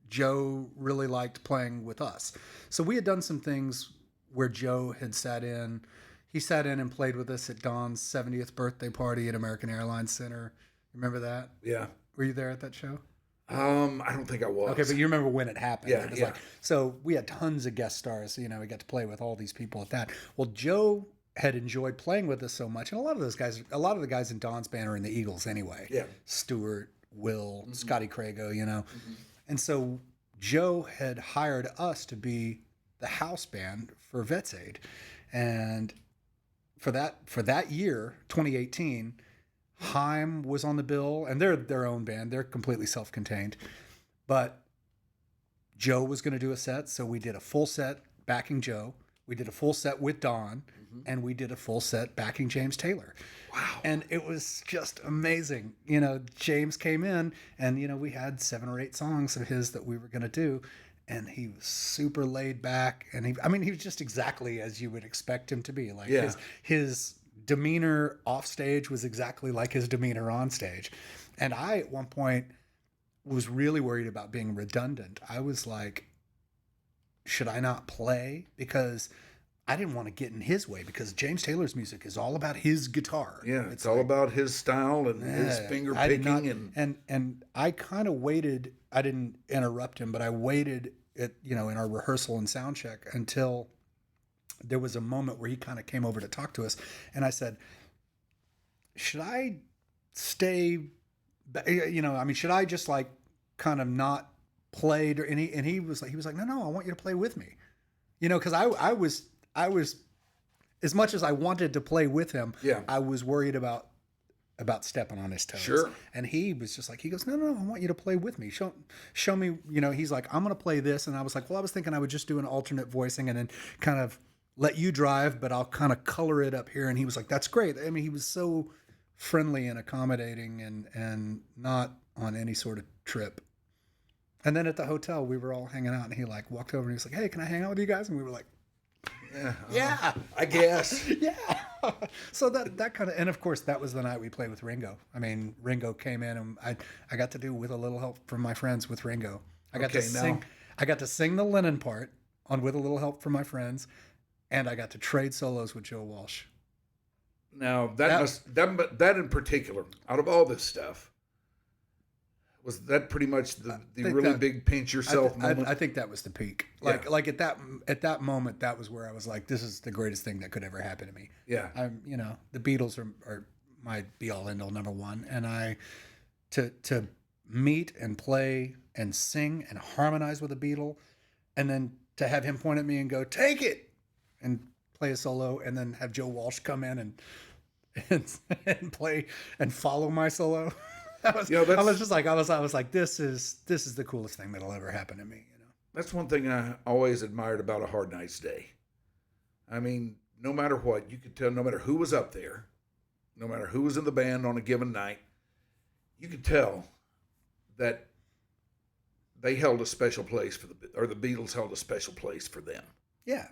Joe really liked playing with us. So we had done some things where Joe had sat in. He sat in and played with us at Don's 70th birthday party at American Airlines Center. Remember that? Yeah. Were you there at that show? I don't think I was. Okay, but you remember when it happened. Yeah, It was yeah. So we had tons of guest stars. You know, we got to play with all these people at that. Well, Joe had enjoyed playing with us so much. And a lot of the guys in Don's band are in the Eagles anyway. Yeah. Stuart, Will, Scotty Crago, you know. And so Joe had hired us to be the house band for Vets Aid. And for that year, 2018, Haim was on the bill, and they're their own band. They're completely self-contained. But Joe was going to do a set, so we did a full set backing Joe. We did a full set with Don, and we did a full set backing James Taylor. Wow. And it was just amazing. You know, James came in, and, you know, we had 7 or 8 songs of his that we were going to do, and he was super laid back. And he was just exactly as you would expect him to be. Like his demeanor off stage was exactly like his demeanor on stage. And I, at one point, was really worried about being redundant. I was like, should I not play? Because I didn't want to get in his way, because James Taylor's music is all about his guitar. Yeah, it's all about his style and his finger picking. And I kind of waited. I didn't interrupt him, but I waited in our rehearsal and sound check until there was a moment where he kind of came over to talk to us. And I said, should I stay, should I just like kind of not play? And he was like, no, I want you to play with me. You know, because I was, as much as I wanted to play with him, I was worried about stepping on his toes. Sure. And he was just like, he goes, no, I want you to play with me. Show me, he's like, I'm going to play this. And I was like, well, I was thinking I would just do an alternate voicing and then kind of let you drive, but I'll kind of color it up here. And he was like, that's great. I mean, he was so friendly and accommodating and not on any sort of trip. And then at the hotel, we were all hanging out, and he like walked over and he was like, hey, can I hang out with you guys? And we were like, yeah, I guess. yeah. So that kind of, and of course that was the night we played with Ringo. I mean, Ringo came in, and I got to do With a Little Help from My Friends with Ringo. I got to sing the Lennon part on With a Little Help from My Friends, and I got to trade solos with Joe Walsh. Now that in particular, out of all this stuff, was that pretty much the really big pinch yourself moment? I think that was the peak. Like at that moment, that was where I was like, this is the greatest thing that could ever happen to me. Yeah. The Beatles are my be all end all number one. And to meet and play and sing and harmonize with a Beatle, and then to have him point at me and go, take it, and play a solo, and then have Joe Walsh come in and play and follow my solo. I was like, this is the coolest thing that'll ever happen to me. That's one thing I always admired about A Hard Night's Day. I mean, no matter what, you could tell, no matter who was up there, no matter who was in the band on a given night, you could tell that they held a special place the Beatles held a special place for them. Yeah.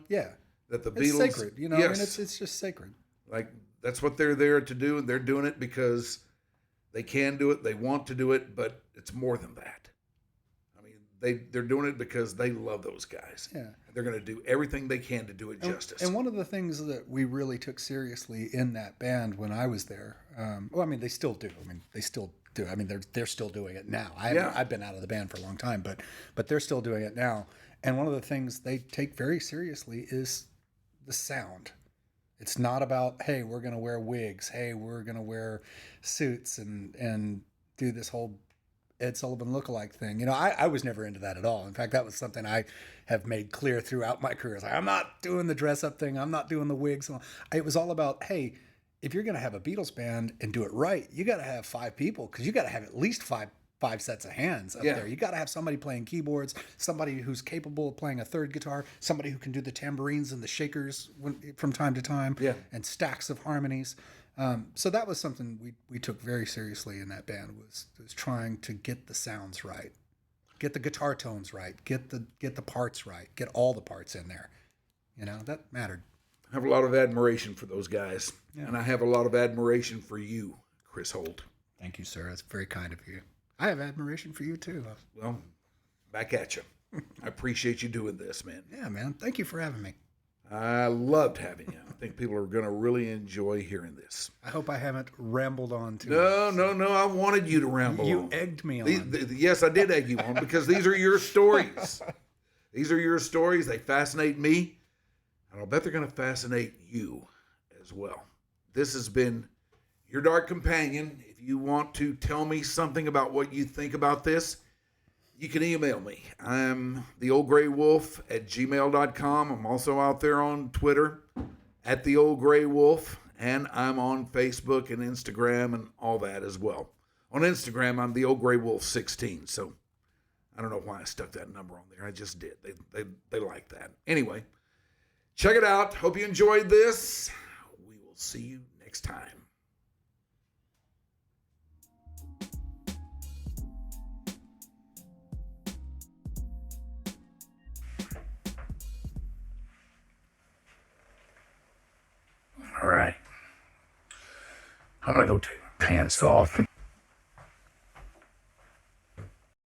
Yeah. That the it's Beatles, sacred. Yes, I mean, it's just sacred. Like, that's what they're there to do, and they're doing it because they can do it, they want to do it, but it's more than that. I mean, they're doing it because they love those guys. Yeah. They're going to do everything they can to do it justice. And one of the things that we really took seriously in that band when I was there, well, I mean, they still do. I mean, they still do. I mean, they're still doing it now. I've been out of the band for a long time, but they're still doing it now. And one of the things they take very seriously is the sound. It's not about, hey, we're going to wear wigs. Hey, we're going to wear suits and do this whole Ed Sullivan lookalike thing. You know, I was never into that at all. In fact, that was something I have made clear throughout my career. Like, I'm not doing the dress up thing. I'm not doing the wigs. It was all about, hey, if you're going to have a Beatles band and do it right, you got to have 5 people, because you got to have at least five sets of hands up there. You got to have somebody playing keyboards, somebody who's capable of playing a third guitar, somebody who can do the tambourines and the shakers from time to time, and stacks of harmonies. So that was something we took very seriously in that band, was trying to get the sounds right, get the guitar tones right, get the parts right, get all the parts in there. You know, that mattered. I have a lot of admiration for those guys, and I have a lot of admiration for you, Chris Holt. Thank you, sir. That's very kind of you. I have admiration for you too. Well, back at you. I appreciate you doing this, man. Yeah, man. Thank you for having me. I loved having you. I think people are going to really enjoy hearing this. I hope I haven't rambled on too much. No. I wanted you to ramble on. You egged me on. Yes, I did egg you on, because these are your stories. These are your stories. They fascinate me, and I'll bet they're going to fascinate you as well. This has been Your Dark Companion. If you want to tell me something about what you think about this, you can email me. I'm theoldgraywolf@gmail.com. I'm also out there on Twitter @theoldgraywolf, and I'm on Facebook and Instagram and all that as well. On Instagram, I'm theoldgraywolf16. So I don't know why I stuck that number on there. I just did. They like that. Anyway, check it out. Hope you enjoyed this. We will see you next time. All right. I'm gonna go take my pants off.